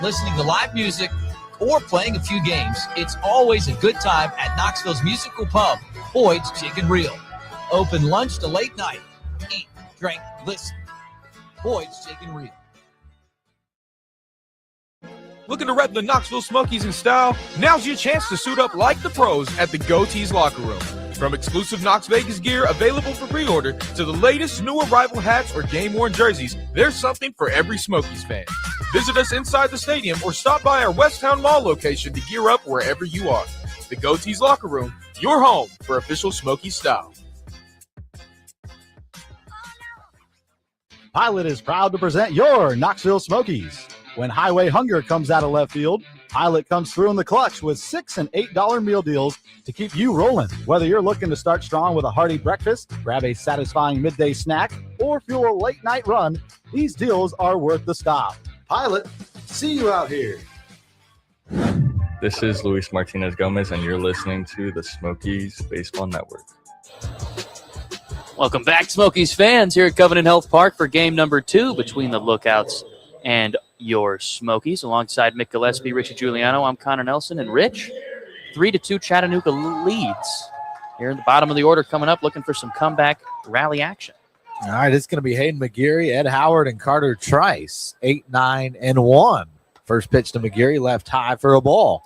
listening to live music, or playing a few games, it's always a good time at Knoxville's musical pub, Boyd's Jig and Reel. Open lunch to late night. Eat, drink, listen. Boyd's Jig and Reel. Looking to rep the Knoxville Smokies in style? Now's your chance to suit up like the pros at the Goatees Locker Room. From exclusive Knox Vegas gear available for pre-order to the latest new arrival hats or game-worn jerseys, there's something for every Smokies fan. Visit us inside the stadium or stop by our Westtown Mall location to gear up wherever you are. The Goatees Locker Room, your home for official Smokies style. Pilot is proud to present your Knoxville Smokies. When highway hunger comes out of left field, Pilot comes through in the clutch with $6 and $8 meal deals to keep you rolling. Whether you're looking to start strong with a hearty breakfast, grab a satisfying midday snack, or fuel a late night run, these deals are worth the stop. Pilot, see you out here. This is Luis Martinez Gomez, and you're listening to the Smokies Baseball Network. Welcome back, Smokies fans, here at Covenant Health Park for game number 2 between the Lookouts and your Smokies. Alongside Mick Gillespie, Richie Giuliano, I'm Connor Nelson. And Rich, 3-2 Chattanooga leads. Here in the bottom of the order coming up, looking for some comeback rally action. All right, it's going to be Hayden McGeary, Ed Howard, and Carter Trice, 8, 9, and 1. First pitch to McGeary, left high for a ball.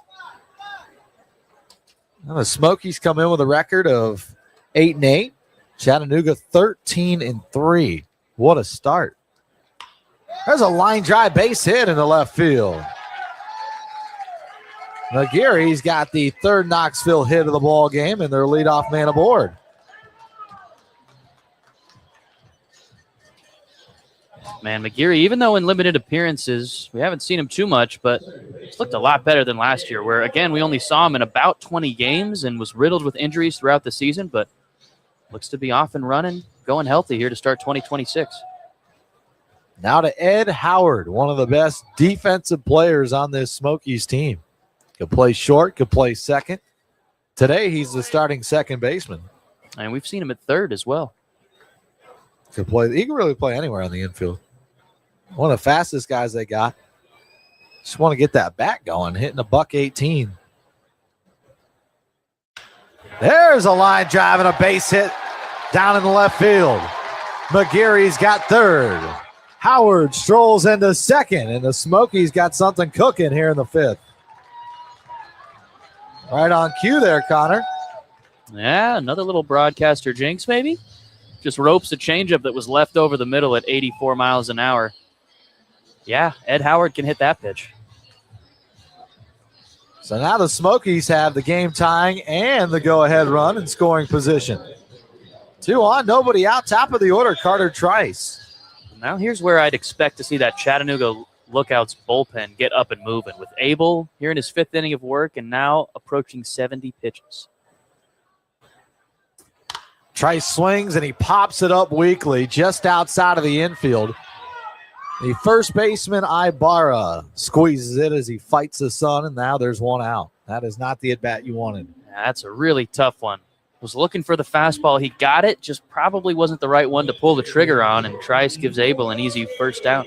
Now the Smokies come in with a record of 8 and 8. Chattanooga 13 and 3. What a start. There's a line drive base hit in the left field. McGeary's got the 3rd Knoxville hit of the ball game and their leadoff man aboard. Man, McGeary, even though in limited appearances, we haven't seen him too much, but he's looked a lot better than last year, where, again, we only saw him in about 20 games and was riddled with injuries throughout the season, but looks to be off and running, going healthy here to start 2026. Now to Ed Howard, one of the best defensive players on this Smokies team. Could play short, could play second. Today, he's the starting second baseman. And we've seen him at third as well. Could play. He can really play anywhere on the infield. One of the fastest guys they got. Just want to get that bat going, hitting a .118. There's a line drive and a base hit down in the left field. McGeary's got 3rd. Howard strolls into 2nd, and the Smokies got something cooking here in the 5th. Right on cue there, Connor. Yeah, another little broadcaster jinx, maybe? Just ropes a changeup that was left over the middle at 84 miles an hour. Yeah, Ed Howard can hit that pitch. So now the Smokies have the game tying and the go-ahead run in scoring position. 2 on, nobody out. Top of the order, Carter Trice. Now here's where I'd expect to see that Chattanooga Lookouts bullpen get up and moving, with Abel here in his 5th inning of work and now approaching 70 pitches. Trice swings and he pops it up weakly just outside of the infield. The first baseman, Ibarra, squeezes it as he fights the sun, and now there's one out. That is not the at-bat you wanted. That's a really tough one. Was looking for the fastball. He got it, just probably wasn't the right one to pull the trigger on, and Trice gives Abel an easy first out.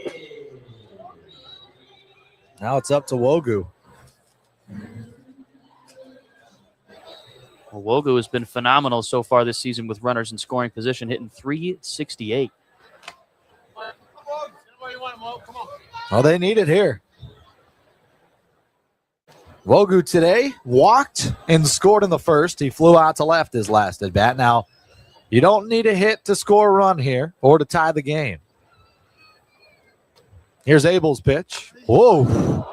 Now it's up to Wogu. Well, Wogu has been phenomenal so far this season with runners in scoring position, hitting .368. Well, they need it here. Wogu today walked and scored in the first. He flew out to left his last at bat. Now, you don't need a hit to score a run here or to tie the game. Here's Abel's pitch. Whoa.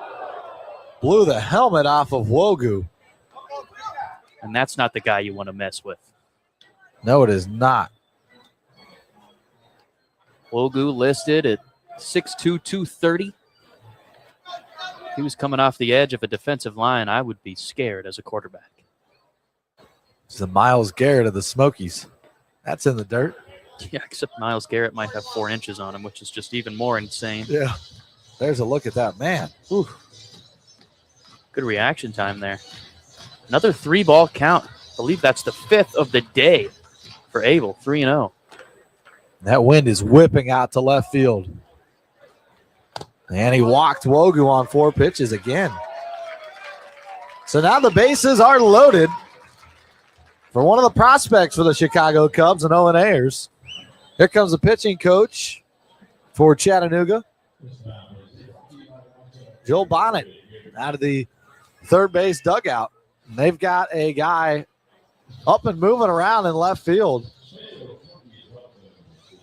Blew the helmet off of Wogu. And that's not the guy you want to mess with. No, it is not. Wogu listed at 6'2", 230. If he was coming off the edge of a defensive line, I would be scared as a quarterback. It's the Myles Garrett of the Smokies. That's in the dirt. Yeah, except Myles Garrett might have 4 inches on him, which is just even more insane. Yeah. There's a look at that man. Ooh. Good reaction time there. Another 3-ball count. I believe that's the 5th of the day for Abel, 3-0. That wind is whipping out to left field. And he walked Wogu on 4 pitches again. So now the bases are loaded for one of the prospects for the Chicago Cubs and Owen Ayers. Here comes the pitching coach for Chattanooga, Joel Bonnet, out of the third base dugout. And they've got a guy up and moving around in left field.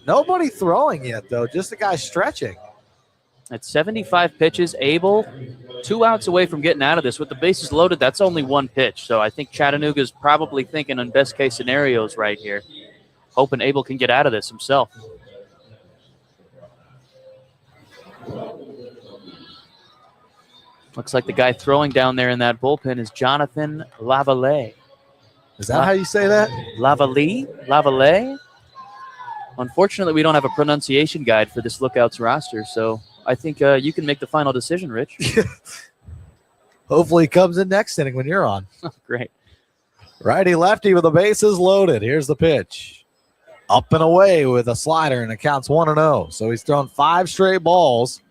Nobody throwing yet, though, just a guy stretching. At 75 pitches, Abel 2 outs away from getting out of this. With the bases loaded, that's only 1 pitch. So I think Chattanooga's probably thinking on best case scenarios right here, hoping Abel can get out of this himself. Looks like the guy throwing down there in that bullpen is Jonathan Lavallee. Is that how you say that? Lavallee? Unfortunately, we don't have a pronunciation guide for this Lookouts roster, so I think you can make the final decision, Rich. Hopefully he comes in next inning when you're on. Great. Righty-lefty with the bases loaded. Here's the pitch. Up and away with a slider, and it counts 1-0. So he's thrown 5 straight balls.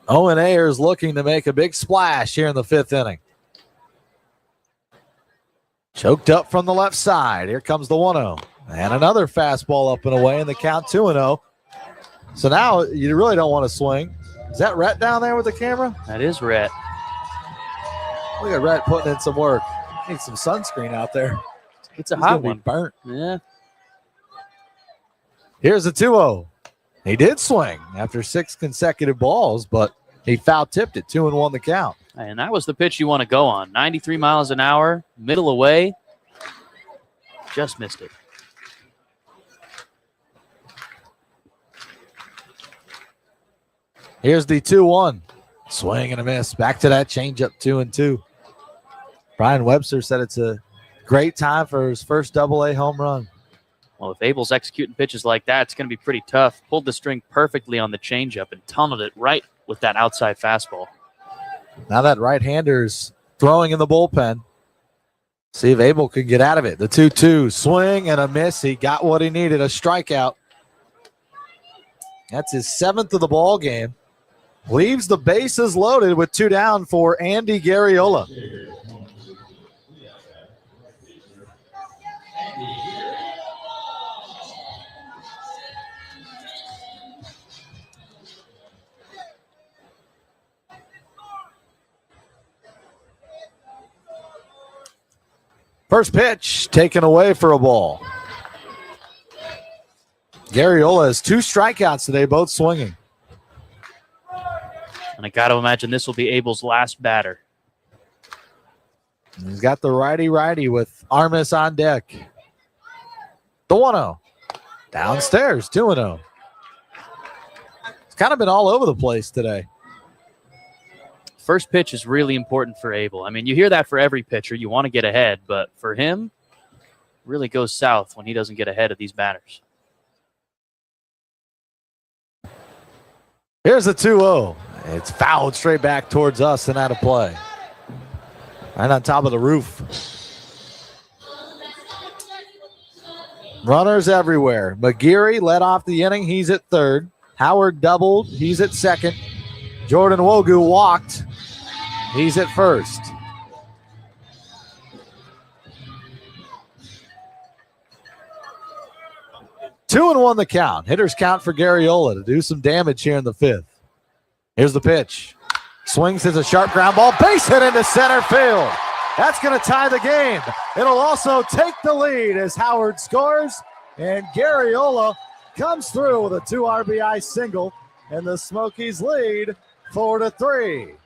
Owen Ayers looking to make a big splash here in the 5th inning. Choked up from the left side. Here comes the 1-0. And another fastball up and away, and the count 2-0. So now you really don't want to swing. Is that Rhett down there with the camera? That is Rhett. Look at Rhett putting in some work. Needs some sunscreen out there. It's a hot one. Burnt. Yeah. Here's the 2-0. He did swing after 6 consecutive balls, but he foul-tipped it. 2-1 the count. And that was the pitch you want to go on. 93 miles an hour, middle away. Just missed it. Here's the 2-1. Swing and a miss. Back to that changeup, 2-2. Brian Webster said it's a great time for his first AA home run. Well, if Abel's executing pitches like that, it's going to be pretty tough. Pulled the string perfectly on the changeup and tunneled it right with that outside fastball. Now that right-hander's throwing in the bullpen. See if Abel can get out of it. The 2-2, swing and a miss. He got what he needed, a strikeout. That's his 7th of the ball game. Leaves the bases loaded with 2 down for Andy Garriola. First pitch taken away for a ball. Garriola has 2 strikeouts today, both swinging. And I got to imagine this will be Abel's last batter. He's got the righty-righty with Armas on deck. The 1-0. Downstairs, 2-0. It's kind of been all over the place today. First pitch is really important for Abel. I mean, you hear that for every pitcher. You want to get ahead, but for him, really goes south when he doesn't get ahead of these batters. Here's the 2-0. It's fouled straight back towards us and out of play. Right on top of the roof. Runners everywhere. McGeary led off the inning. He's at third. Howard doubled. He's at second. Jordan Wogu walked. He's at first. Two and one the count. Hitters count for Garriola to do some damage here in the fifth. Here's the pitch. Swings, hits a sharp ground ball. Base hit into center field. That's going to tie the game. It'll also take the lead as Howard scores. And Garriola comes through with a 2 RBI single. And the Smokies lead 4-3.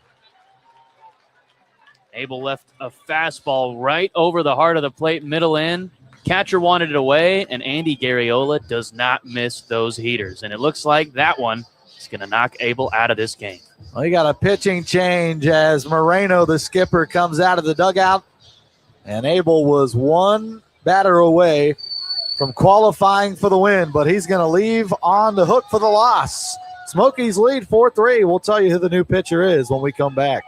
Abel left a fastball right over the heart of the plate, middle in. Catcher wanted it away, and Andy Garriola does not miss those heaters. And it looks like that one is going to knock Abel out of this game. Well, you got a pitching change as Moreno, the skipper, comes out of the dugout. And Abel was one batter away from qualifying for the win, but he's going to leave on the hook for the loss. Smokies lead 4-3. We'll tell you who the new pitcher is when we come back.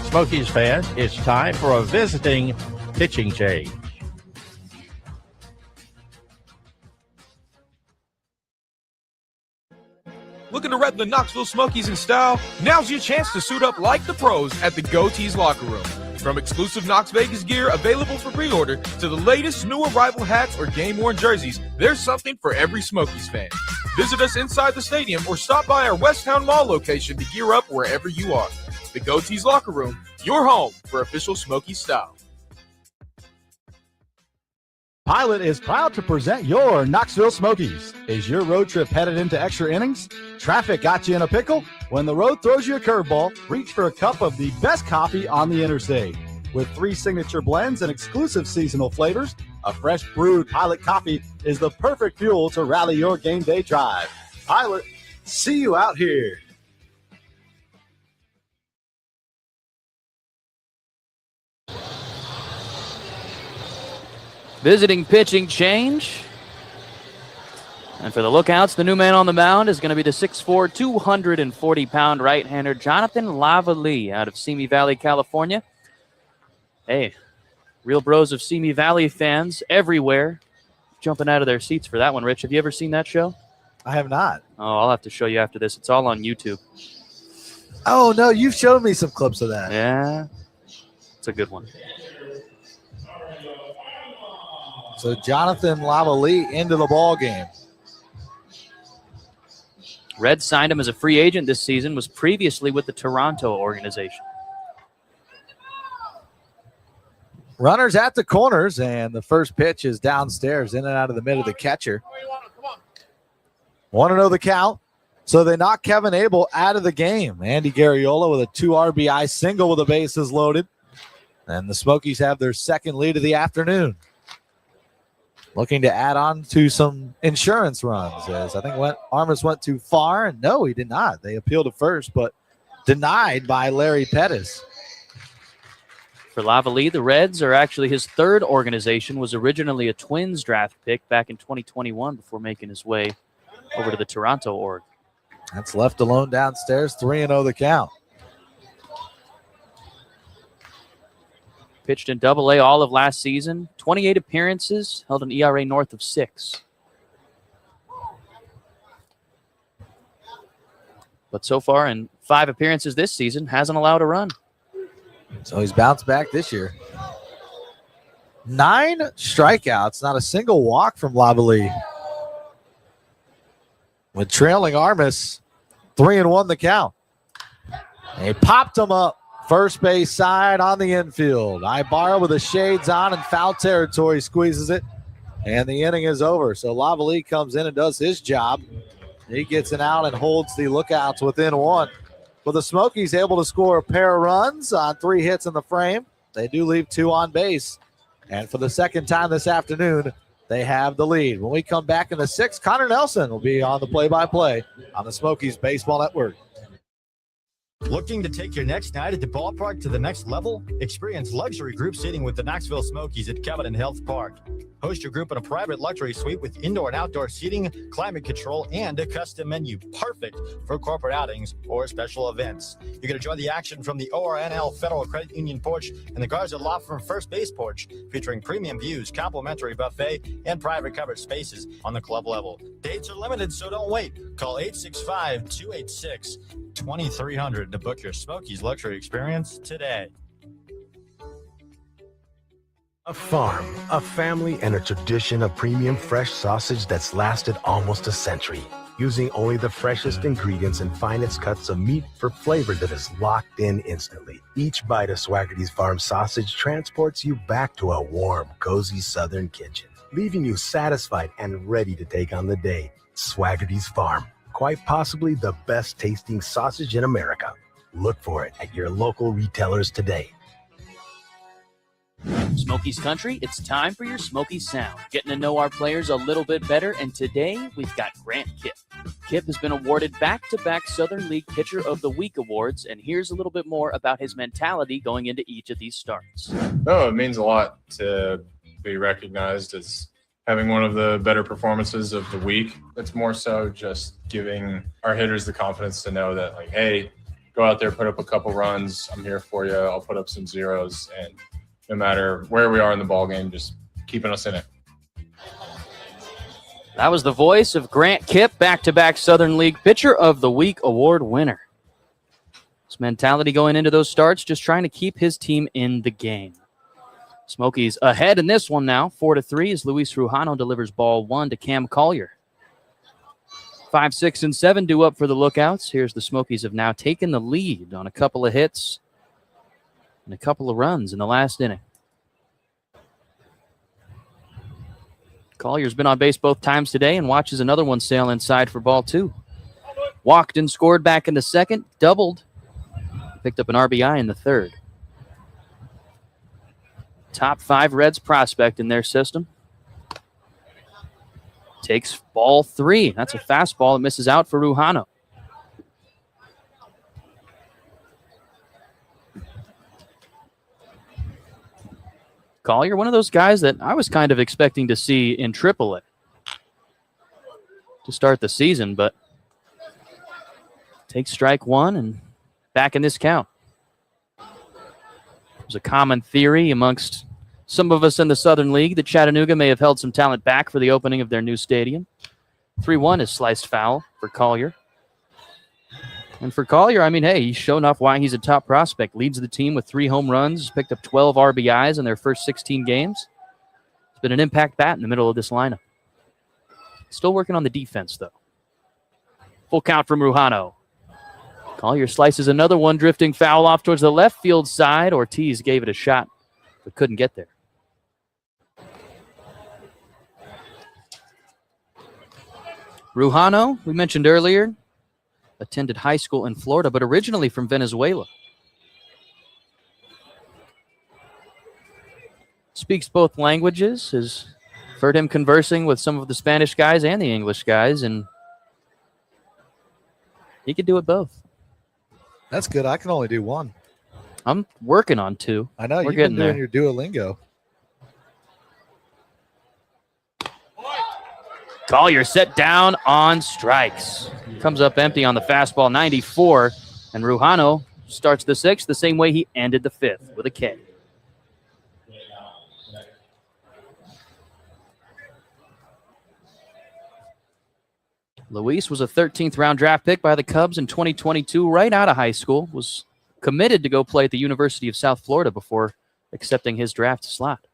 Smokies fans, it's time for a visiting pitching change. Looking to rep the Knoxville Smokies in style? Now's your chance to suit up like the pros at the Goatees Locker Room. From exclusive Knox Vegas gear available for pre-order to the latest new arrival hats or game-worn jerseys, there's something for every Smokies fan. Visit us inside the stadium or stop by our Westtown Mall location to gear up wherever you are. The Goatees Locker Room, your home for official Smokies style. Pilot is proud to present your Knoxville Smokies. Is your road trip headed into extra innings? Traffic got you in a pickle? When the road throws you a curveball, reach for a cup of the best coffee on the interstate. With 3 signature blends and exclusive seasonal flavors, a fresh brewed Pilot coffee is the perfect fuel to rally your game day drive. Pilot, see you out here. Visiting pitching change. And for the Lookouts, the new man on the mound is going to be the 6'4", 240-pound right-hander Jonathan Lavalley out of Simi Valley, California. Hey, real bros of Simi Valley fans everywhere jumping out of their seats for that one. Rich, have you ever seen that show? I have not. Oh, I'll have to show you after this. It's all on YouTube. Oh, no, you've showed me some clips of that. Yeah, it's a good one. So Jonathan Lavalley into the ball game. Reds signed him as a free agent this season, was previously with the Toronto organization. Runners at the corners, and the first pitch is downstairs, in and out of the mid of the catcher. 1-0 the count. So they knock Kevin Abel out of the game. Andy Garriola with a 2 RBI single with the bases loaded. And the Smokies have their second lead of the afternoon. Looking to add on to some insurance runs, as I think Armas went too far. And no, he did not. They appealed to first, but denied by Larry Pettis. For Lavalley, the Reds are actually his third organization, was originally a Twins draft pick back in 2021 before making his way over to the Toronto org. That's left alone downstairs, 3-0 the count. Pitched in Double-A all of last season. 28 appearances, held an ERA north of 6. But so far in 5 appearances this season, hasn't allowed a run. So he's bounced back this year. 9 strikeouts, not a single walk from Lavalley. With trailing Armas, 3-1 the count. And he popped him up. First base side on the infield. Ibarra with the shades on and foul territory squeezes it. And the inning is over. So Lavalley comes in and does his job. He gets an out and holds the Lookouts within 1. But the Smokies able to score a pair of runs on 3 hits in the frame. They do leave 2 on base. And for the second time this afternoon, they have the lead. When we come back in the 6th, Connor Nelson will be on the play-by-play on the Smokies Baseball Network. Looking to take your next night at the ballpark to the next level? Experience luxury group seating with the Knoxville Smokies at Covenant Health Park. Host your group in a private luxury suite with indoor and outdoor seating, climate control, and a custom menu. Perfect for corporate outings or special events. You can enjoy the action from the ORNL Federal Credit Union porch and the Garza Law Firm First Base porch, featuring premium views, complimentary buffet, and private covered spaces on the club level. Dates are limited, so don't wait. Call 865-286-2300 to book your Smokies luxury experience today. A farm, a family, and a tradition of premium fresh sausage that's lasted almost a century. Using only the freshest ingredients and finest cuts of meat for flavor that is locked in instantly. Each bite of Swaggerty's Farm sausage transports you back to a warm, cozy southern kitchen, leaving you satisfied and ready to take on the day. Swaggerty's Farm, quite possibly the best tasting sausage in America. Look for it at your local retailers today. Smokies Country, it's time for your Smokies Sound. Getting to know our players a little bit better, and today we've got Grant Kipp. Kipp has been awarded back-to-back Southern League Pitcher of the Week awards, and here's a little bit more about his mentality going into each of these starts. No, it means a lot to be recognized as having one of the better performances of the week. It's more so just giving our hitters the confidence to know that, like, hey, go out there, put up a couple runs. I'm here for you. I'll put up some zeros, and no matter where we are in the ballgame, just keeping us in it. That was the voice of Grant Kipp, back-to-back Southern League Pitcher of the Week award winner. His mentality going into those starts, just trying to keep his team in the game. Smokies ahead in this one now, 4-3, as Luis Rujano delivers ball one to Cam Collier. 5, 6, and 7 due up for the Lookouts. Here's the Smokies have now taken the lead on a couple of hits and a couple of runs in the last inning. Collier's been on base both times today and watches another one sail inside for ball two. Walked and scored back in the second, doubled, picked up an RBI in the third. Top 5 Reds prospect in their system. Takes ball 3. That's a fastball that misses out for Rujano. Collier, one of those guys that I was kind of expecting to see in AAA to start the season, but takes strike one and back in this count. There's a common theory amongst some of us in the Southern League that Chattanooga may have held some talent back for the opening of their new stadium. 3-1 is sliced foul for Collier. And for Collier, I mean, hey, he's shown off why he's a top prospect. Leads the team with 3 home runs, picked up 12 RBIs in their first 16 games. It's been an impact bat in the middle of this lineup. Still working on the defense, though. Full count from Rujano. Collier slices another one, drifting foul off towards the left field side. Ortiz gave it a shot, but couldn't get there. Rujano, we mentioned earlier, attended high school in Florida, but originally from Venezuela. Speaks both languages. Has heard him conversing with some of the Spanish guys and the English guys, and he could do it both. That's good. I can only do one. I'm working on 2. I know. We're You've getting been doing there. your Duolingo. Collier set down on strikes. Comes up empty on the fastball, 94. And Rujano starts the 6th the same way he ended the 5th, with a K. Luis was a 13th round draft pick by the Cubs in 2022, right out of high school. Was committed to go play at the University of South Florida before accepting his draft slot.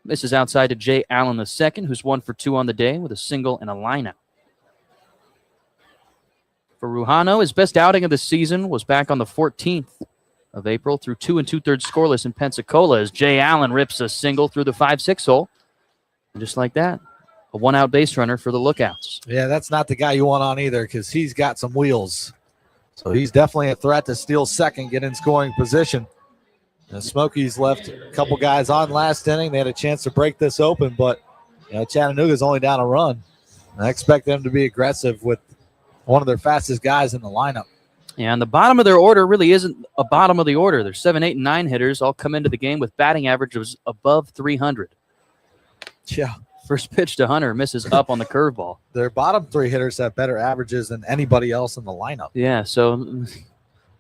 Misses outside to Jay Allen II, who's 1 for 2 on the day with a single and a lineout. For Rujano, his best outing of the season was back on the 14th of April through 2 2/3 scoreless in Pensacola as Jay Allen rips a single through the 5-6 hole. And just like that, a 1-out base runner for the Lookouts. Yeah, that's not the guy you want on either because he's got some wheels. So he's definitely a threat to steal second, get in scoring position. The Smokies left a couple guys on last inning. They had a chance to break this open, but Chattanooga's only down a run. I expect them to be aggressive with one of their fastest guys in the lineup. Yeah, and the bottom of their order really isn't a bottom of the order. Their 7, 8, and 9 hitters all come into the game with batting averages above 300. Yeah. First pitch to Hunter, misses up on the curveball. Their bottom 3 hitters have better averages than anybody else in the lineup. Yeah, so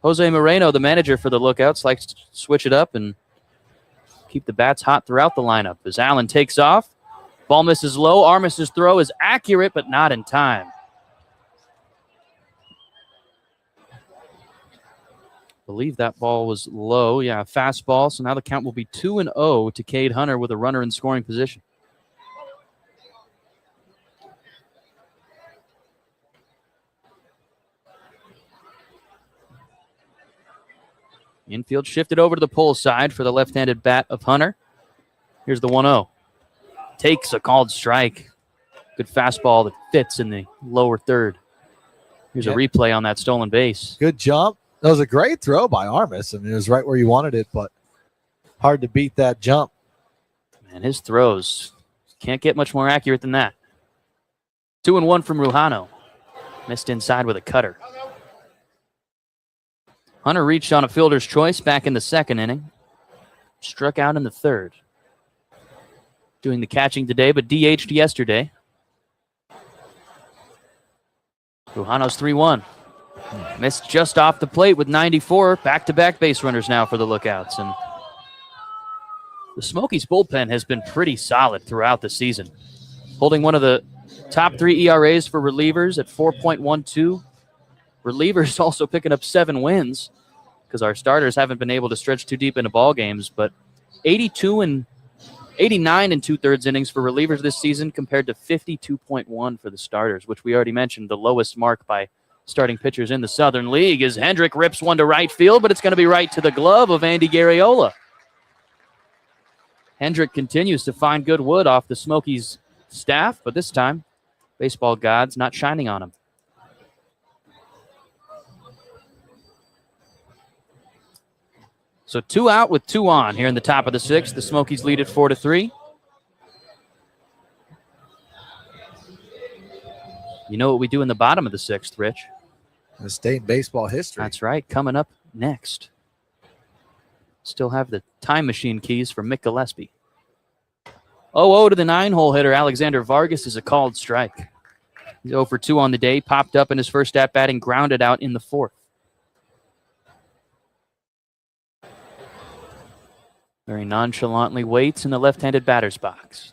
Jose Moreno, the manager for the Lookouts, likes to switch it up and keep the bats hot throughout the lineup. As Allen takes off, ball misses low. Armis's throw is accurate, but not in time. Believe that ball was low. Yeah, fastball. So now the count will be 2-0 to Cade Hunter with a runner in scoring position. Infield shifted over to the pull side for the left-handed bat of Hunter. Here's the 1-0. Takes a called strike. Good fastball that fits in the lower third. Here's a replay on that stolen base. Good jump. That was a great throw by Armis. I mean, it was right where you wanted it, but hard to beat that jump. Man, his throws can't get much more accurate than that. 2-1 from Rujano. Missed inside with a cutter. Hunter reached on a fielder's choice back in the second inning. Struck out in the third. Doing the catching today, but DH'd yesterday. Rujano's 3-1. Missed just off the plate with 94. Back-to-back base runners now for the Lookouts. And the Smokies bullpen has been pretty solid throughout the season. Holding one of the top 3 ERAs for relievers at 4.12. Relievers also picking up 7 wins because our starters haven't been able to stretch too deep into ball games. But 89 and 2/3 innings for relievers this season compared to 52.1 for the starters, which we already mentioned, the lowest mark by starting pitchers in the Southern League. As Hendrick rips one to right field, but it's going to be right to the glove of Andy Garriola. Hendrick continues to find good wood off the Smokies staff, but this time, baseball gods not shining on him. So 2 out with 2 on here in the top of the 6th. The Smokies lead at 4-3. You know what we do in the bottom of the 6th, Rich? The state baseball history. That's right. Coming up next. Still have the time machine keys for Mick Gillespie. 0-0 to the 9-hole hitter. Alexander Vargas is a called strike. He's 0 for 2 on the day. Popped up in his first at-bat and grounded out in the 4th. Very nonchalantly waits in the left-handed batter's box.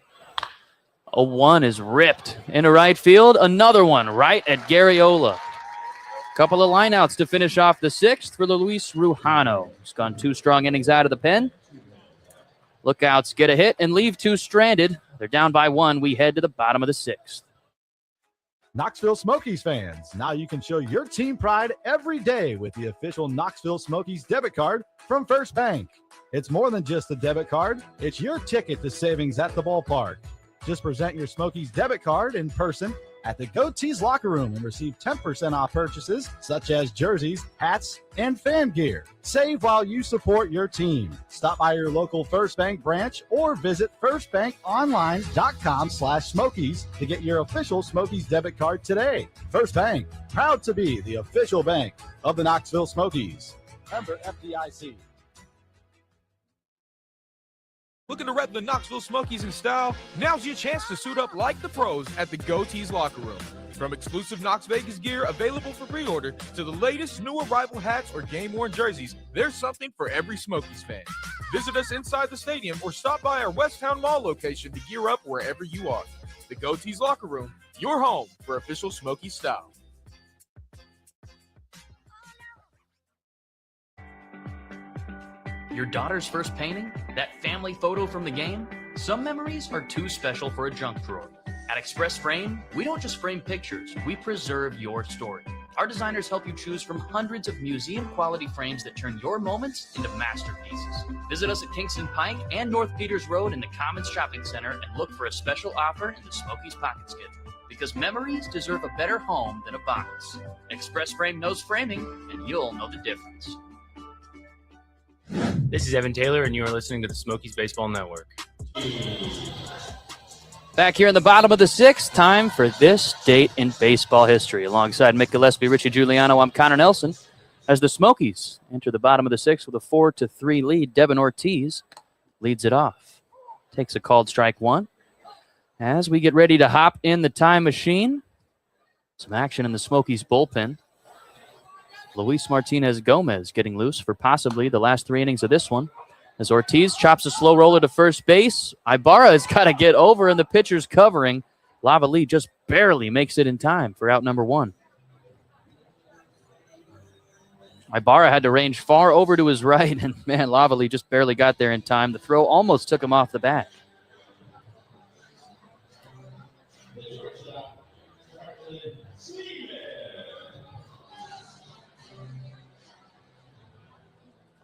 A 1 is ripped into right field. Another one right at Garriola. Couple of lineouts to finish off the 6th for Luis Rujano. He's gone 2 strong innings out of the pen. Lookouts get a hit and leave 2 stranded. They're down by 1. We head to the bottom of the 6th. Knoxville Smokies fans, now you can show your team pride every day with the official Knoxville Smokies debit card from First Bank. It's more than just a debit card. It's your ticket to savings at the ballpark. Just present your Smokies debit card in person at the Goatees locker room and receive 10% off purchases such as jerseys, hats, and fan gear. Save while you support your team. Stop by your local First Bank branch or visit firstbankonline.com/Smokies to get your official Smokies debit card today. First Bank, proud to be the official bank of the Knoxville Smokies. Member FDIC. Looking to rep the Knoxville Smokies in style? Now's your chance to suit up like the pros at the Goatees locker room. From exclusive Knox Vegas gear available for pre-order to the latest new arrival hats or game-worn jerseys, there's something for every Smokies fan. Visit us inside the stadium or stop by our Westtown Mall location to gear up wherever you are. The Goatees locker room, your home for official Smokies style. Your daughter's first painting? That family photo from the game? Some memories are too special for a junk drawer. At Express Frame, we don't just frame pictures, we preserve your story. Our designers help you choose from hundreds of museum-quality frames that turn your moments into masterpieces. Visit us at Kingston Pike and North Peters Road in the Commons Shopping Center and look for a special offer in the Smokies Pocket Schedule. Because memories deserve a better home than a box. Express Frame knows framing, and you'll know the difference. This is Evan Taylor, and you are listening to the Smokies Baseball Network. Back here in the bottom of the 6th, time for this date in baseball history. Alongside Mick Gillespie, Richie Giuliano, I'm Connor Nelson. As the Smokies enter the bottom of the sixth with a 4-3 lead, Devin Ortiz leads it off. Takes a called strike one. As we get ready to hop in the time machine, some action in the Smokies bullpen. Luis Martinez Gomez getting loose for possibly the last 3 innings of this one. As Ortiz chops a slow roller to first base, Ibarra has got to get over and the pitcher's covering. Lavalley just barely makes it in time for out number 1. Ibarra had to range far over to his right, and man, Lavalley just barely got there in time. The throw almost took him off the bat.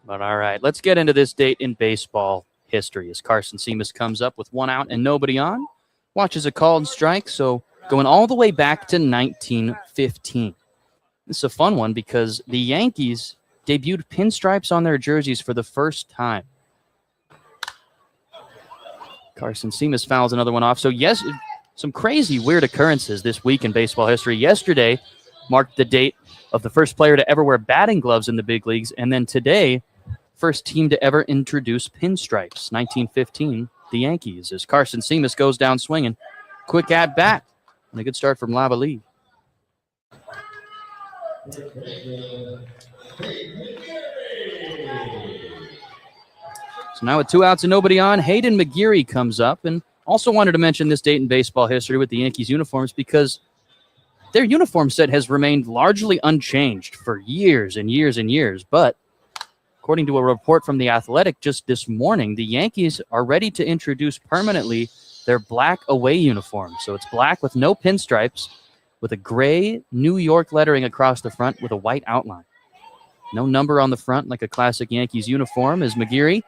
But all right, let's get into this date in baseball history as Carson Seamus comes up with 1 out and nobody on. Watches a called strike, so going all the way back to 1915. This is a fun one because the Yankees debuted pinstripes on their jerseys for the first time. Carson Seamus fouls another one off. So yes, some crazy weird occurrences this week in baseball history. Yesterday marked the date of the first player to ever wear batting gloves in the big leagues, and then today, first team to ever introduce pinstripes, 1915, the Yankees, as Carson Seamus goes down swinging. Quick at bat, and a good start from Lavalley. So now with 2 outs and nobody on, Hayden McGeary comes up, and also wanted to mention this date in baseball history with the Yankees uniforms because their uniform set has remained largely unchanged for years and years and years, but according to a report from The Athletic just this morning, the Yankees are ready to introduce permanently their black away uniform. So it's black with no pinstripes, with a gray New York lettering across the front with a white outline. No number on the front like a classic Yankees uniform as McGeary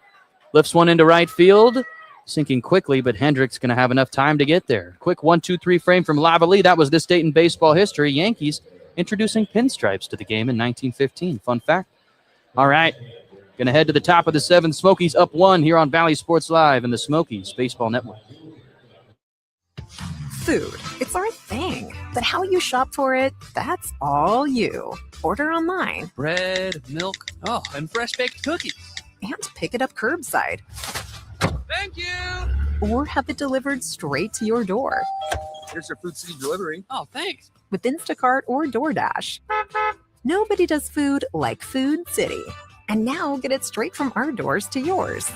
lifts one into right field, sinking quickly, but Hendricks going to have enough time to get there. Quick 1-2-3 frame from Lavalley. That was this date in baseball history. Yankees introducing pinstripes to the game in 1915. Fun fact. All right. Going to head to the top of the 7th. Smokies up 1 here on Valley Sports Live and the Smokies Baseball Network. Food, it's our thing. But how you shop for it, that's all you. Order online. Bread, milk, and fresh baked cookies. And pick it up curbside. Thank you! Or have it delivered straight to your door. Here's your Food City delivery. Oh, thanks. With Instacart or DoorDash. Nobody does food like Food City. And now get it straight from our doors to yours.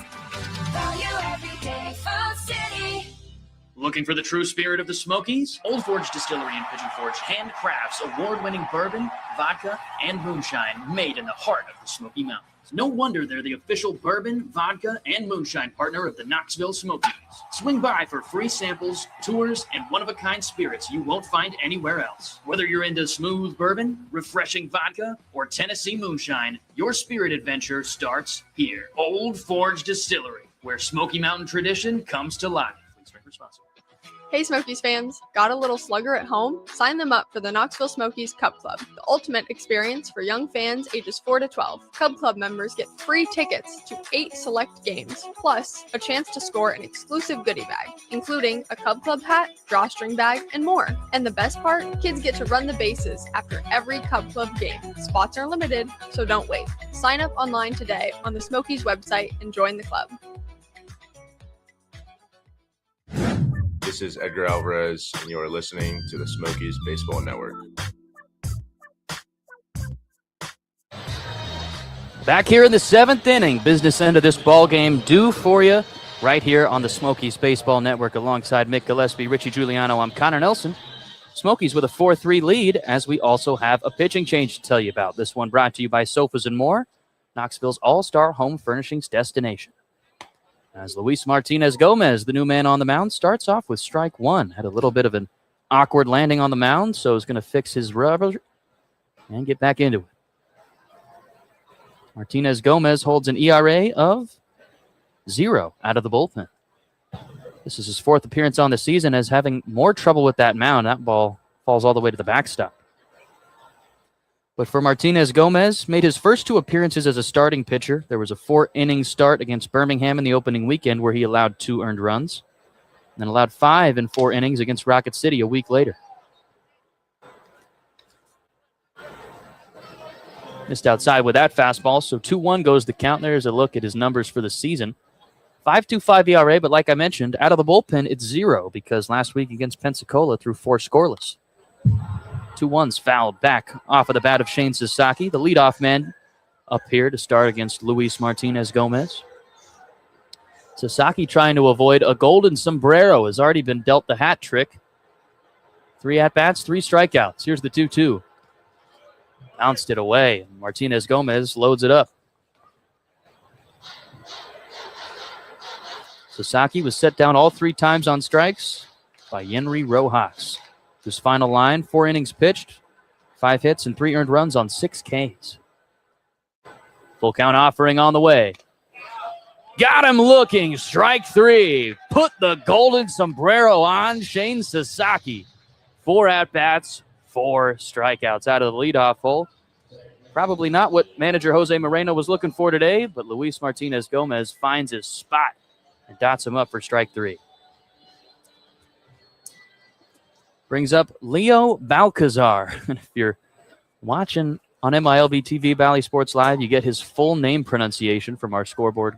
Value every day, Food City. Looking for the true spirit of the Smokies? Old Forge Distillery in Pigeon Forge handcrafts award-winning bourbon, vodka, and moonshine made in the heart of the Smoky Mountains. No wonder they're the official bourbon, vodka, and moonshine partner of the Knoxville Smokies. Swing by for free samples, tours, and one-of-a-kind spirits you won't find anywhere else. Whether you're into smooth bourbon, refreshing vodka, or Tennessee moonshine, your spirit adventure starts here. Old Forge Distillery, where Smoky Mountain tradition comes to life. Please drink responsibly. Hey Smokies fans, got a little slugger at home? Sign them up for the Knoxville Smokies Cup Club, the ultimate experience for young fans ages 4 to 12. Cub Club members get free tickets to 8 select games, plus a chance to score an exclusive goodie bag, including a Cub Club hat, drawstring bag, and more. And the best part, kids get to run the bases after every Cub Club game. Spots are limited, so don't wait. Sign up online today on the Smokies website and join the club. This is Edgar Alvarez, and you are listening to the Smokies Baseball Network. Back here in the 7th inning, business end of this ball game due for you right here on the Smokies Baseball Network alongside Mick Gillespie, Richie Giuliano. I'm Connor Nelson. Smokies with a 4-3 lead, as we also have a pitching change to tell you about. This one brought to you by Sofas and More, Knoxville's all-star home furnishings destination. As Luis Martinez Gomez, the new man on the mound, starts off with strike one. Had a little bit of an awkward landing on the mound, so is going to fix his rubber and get back into it. Martinez Gomez holds an ERA of 0 out of the bullpen. This is his 4th appearance on the season, as having more trouble with that mound. That ball falls all the way to the backstop. But for Martinez Gomez, made his first 2 appearances as a starting pitcher. There was a 4-inning start against Birmingham in the opening weekend where he allowed 2 earned runs, and then allowed 5 in 4 innings against Rocket City a week later. Missed outside with that fastball, so 2-1 goes the count. There's a look at his numbers for the season. 5.25 ERA, but like I mentioned, out of the bullpen, it's 0 because last week against Pensacola threw 4 scoreless. 2-1's fouled back off of the bat of Shane Sasaki, the leadoff man up here to start against Luis Martinez Gomez. Sasaki trying to avoid a golden sombrero, has already been dealt the hat trick. 3 at-bats, 3 strikeouts. Here's the 2-2. Bounced it away. Martinez Gomez loads it up. Sasaki was set down all 3 times on strikes by Yenry Rojas. His final line, 4 innings pitched, 5 hits and 3 earned runs on 6 Ks. Full count offering on the way. Got him looking. Strike 3. Put the golden sombrero on Shane Sasaki. 4 at-bats, 4 strikeouts out of the leadoff hole. Probably not what manager Jose Moreno was looking for today, but Luis Martinez Gomez finds his spot and dots him up for strike 3. Brings up Leo Balcazar. And if you're watching on MILB TV, Bally Sports Live, you get his full name pronunciation from our scoreboard.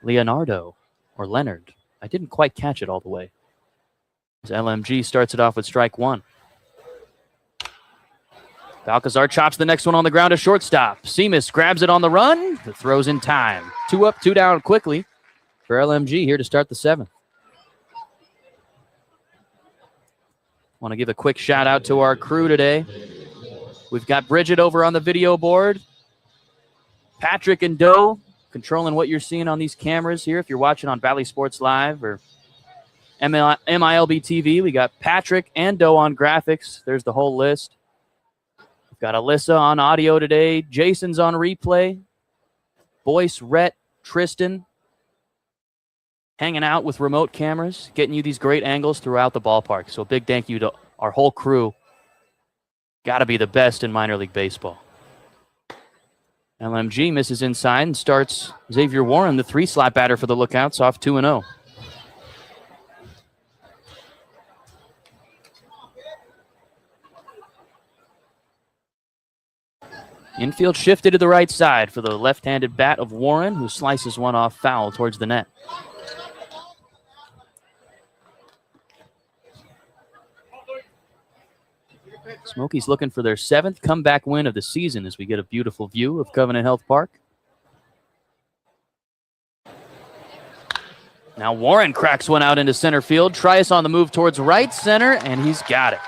Leonardo, or Leonard. I didn't quite catch it all the way. As LMG starts it off with strike 1. Balcazar chops the next one on the ground to shortstop. Seamus grabs it on the run. The throw's in time. 2 up, 2 down quickly for LMG here to start the 7th. Want to give a quick shout out to our crew today. We've got Bridget over on the video board. Patrick and Doe controlling what you're seeing on these cameras here. If you're watching on Bally Sports Live or MILB TV, we got Patrick and Doe on graphics. There's the whole list. We've got Alyssa on audio today. Jason's on replay. Boyce, Rhett, Tristan hanging out with remote cameras, getting you these great angles throughout the ballpark. So a big thank you to our whole crew. Got to be the best in minor league baseball. LMG misses inside and starts Xavier Warren, the 3-slot batter for the Lookouts, off 2-0. Infield shifted to the right side for the left-handed bat of Warren, who slices one off foul towards the net. Smokies looking for their 7th comeback win of the season as we get a beautiful view of Covenant Health Park. Now Warren cracks one out into center field. Trias on the move towards right center, and he's got it.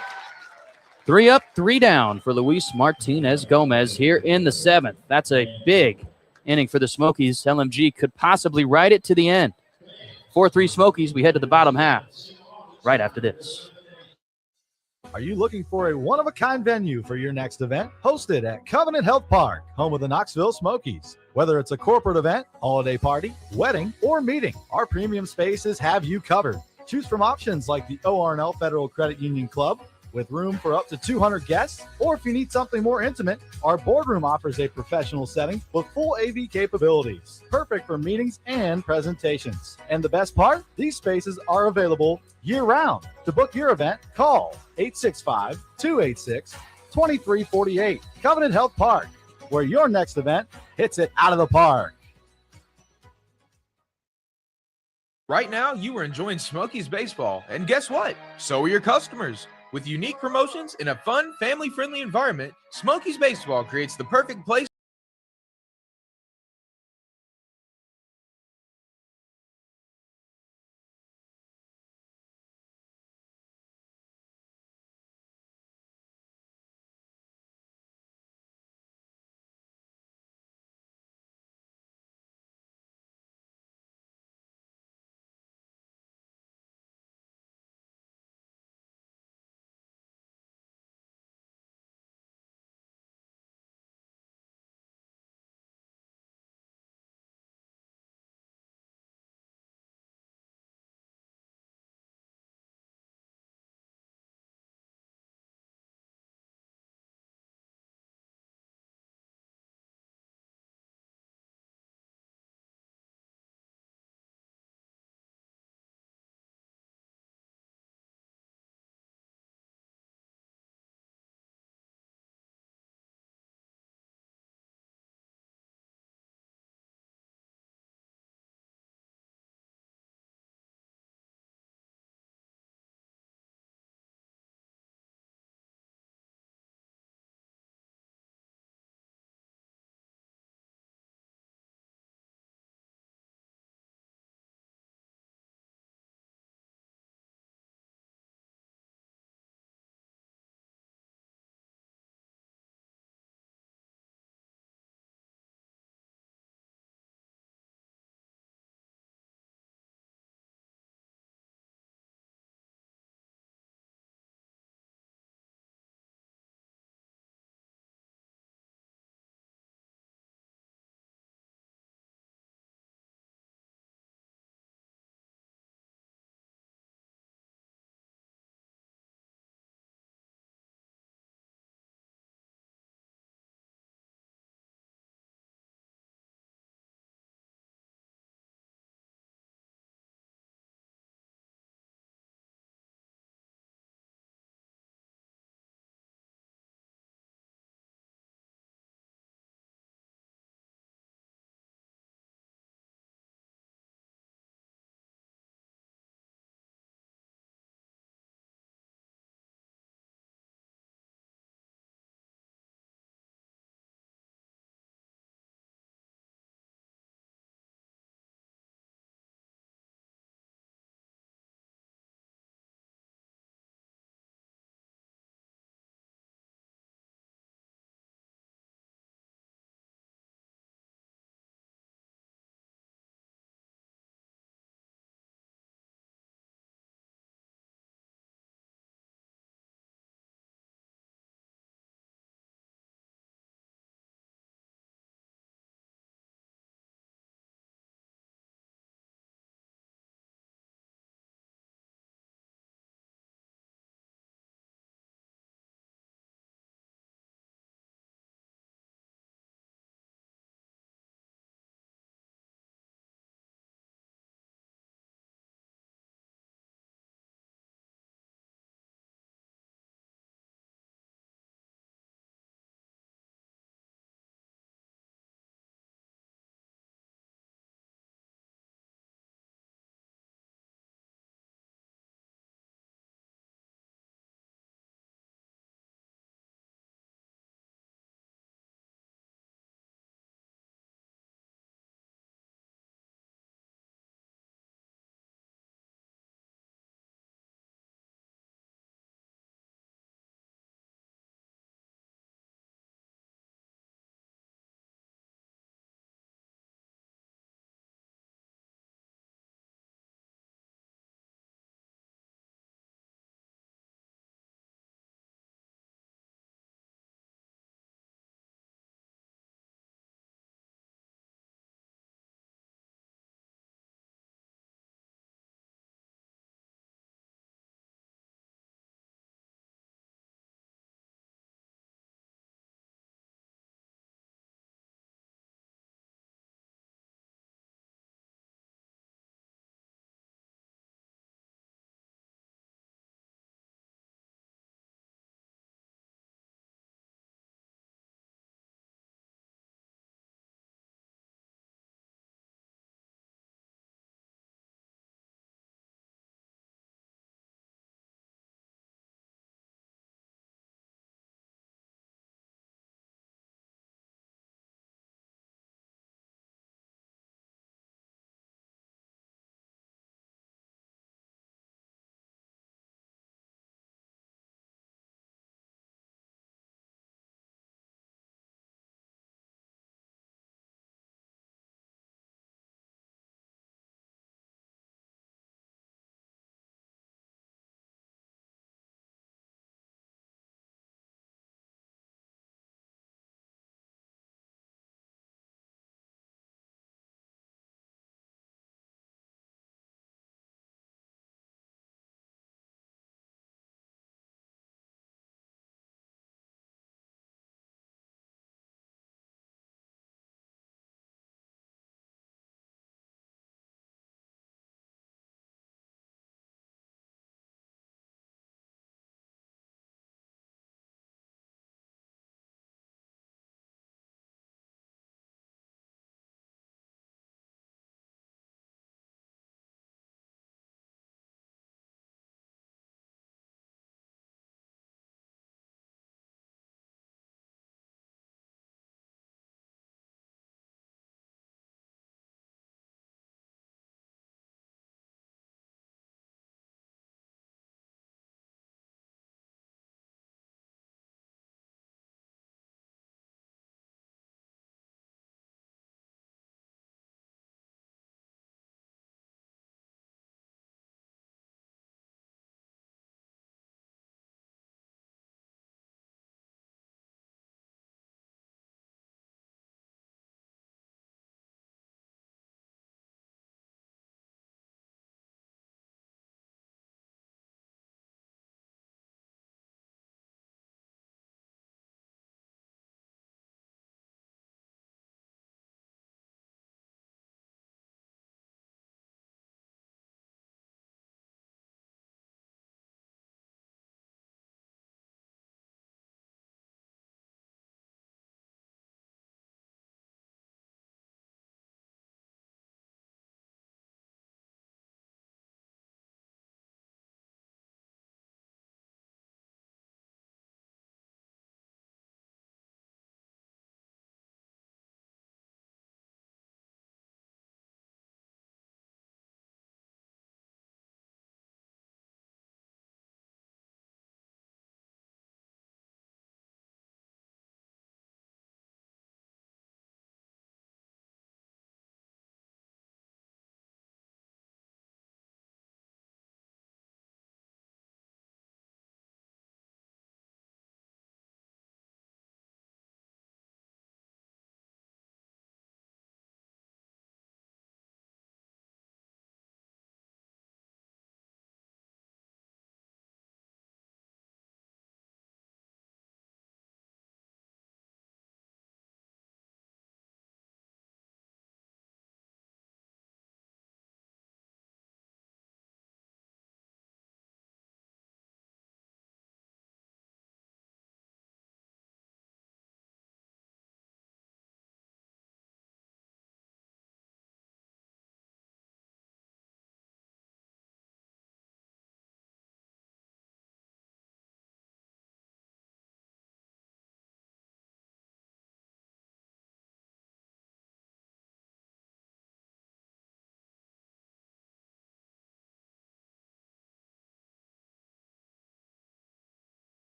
3 up, 3 down for Luis Martinez Gomez here in the 7th. That's a big inning for the Smokies. LMG could possibly ride it to the end. 4-3 Smokies. We head to the bottom half right after this. Are you looking for a one-of-a-kind venue for your next event? Hosted at Covenant Health Park, home of the Knoxville Smokies. Whether it's a corporate event, holiday party, wedding, or meeting, our premium spaces have you covered. Choose from options like the ORNL Federal Credit Union Club, with room for up to 200 guests, or if you need something more intimate, our boardroom offers a professional setting with full AV capabilities, perfect for meetings and presentations. And the best part, these spaces are available year-round. To book your event, call 865-286-2348. Covenant Health Park, where your next event hits it out of the park. Right now, you are enjoying Smokies baseball, and guess what? So are your customers. With unique promotions in a fun, family-friendly environment, Smokies baseball creates the perfect place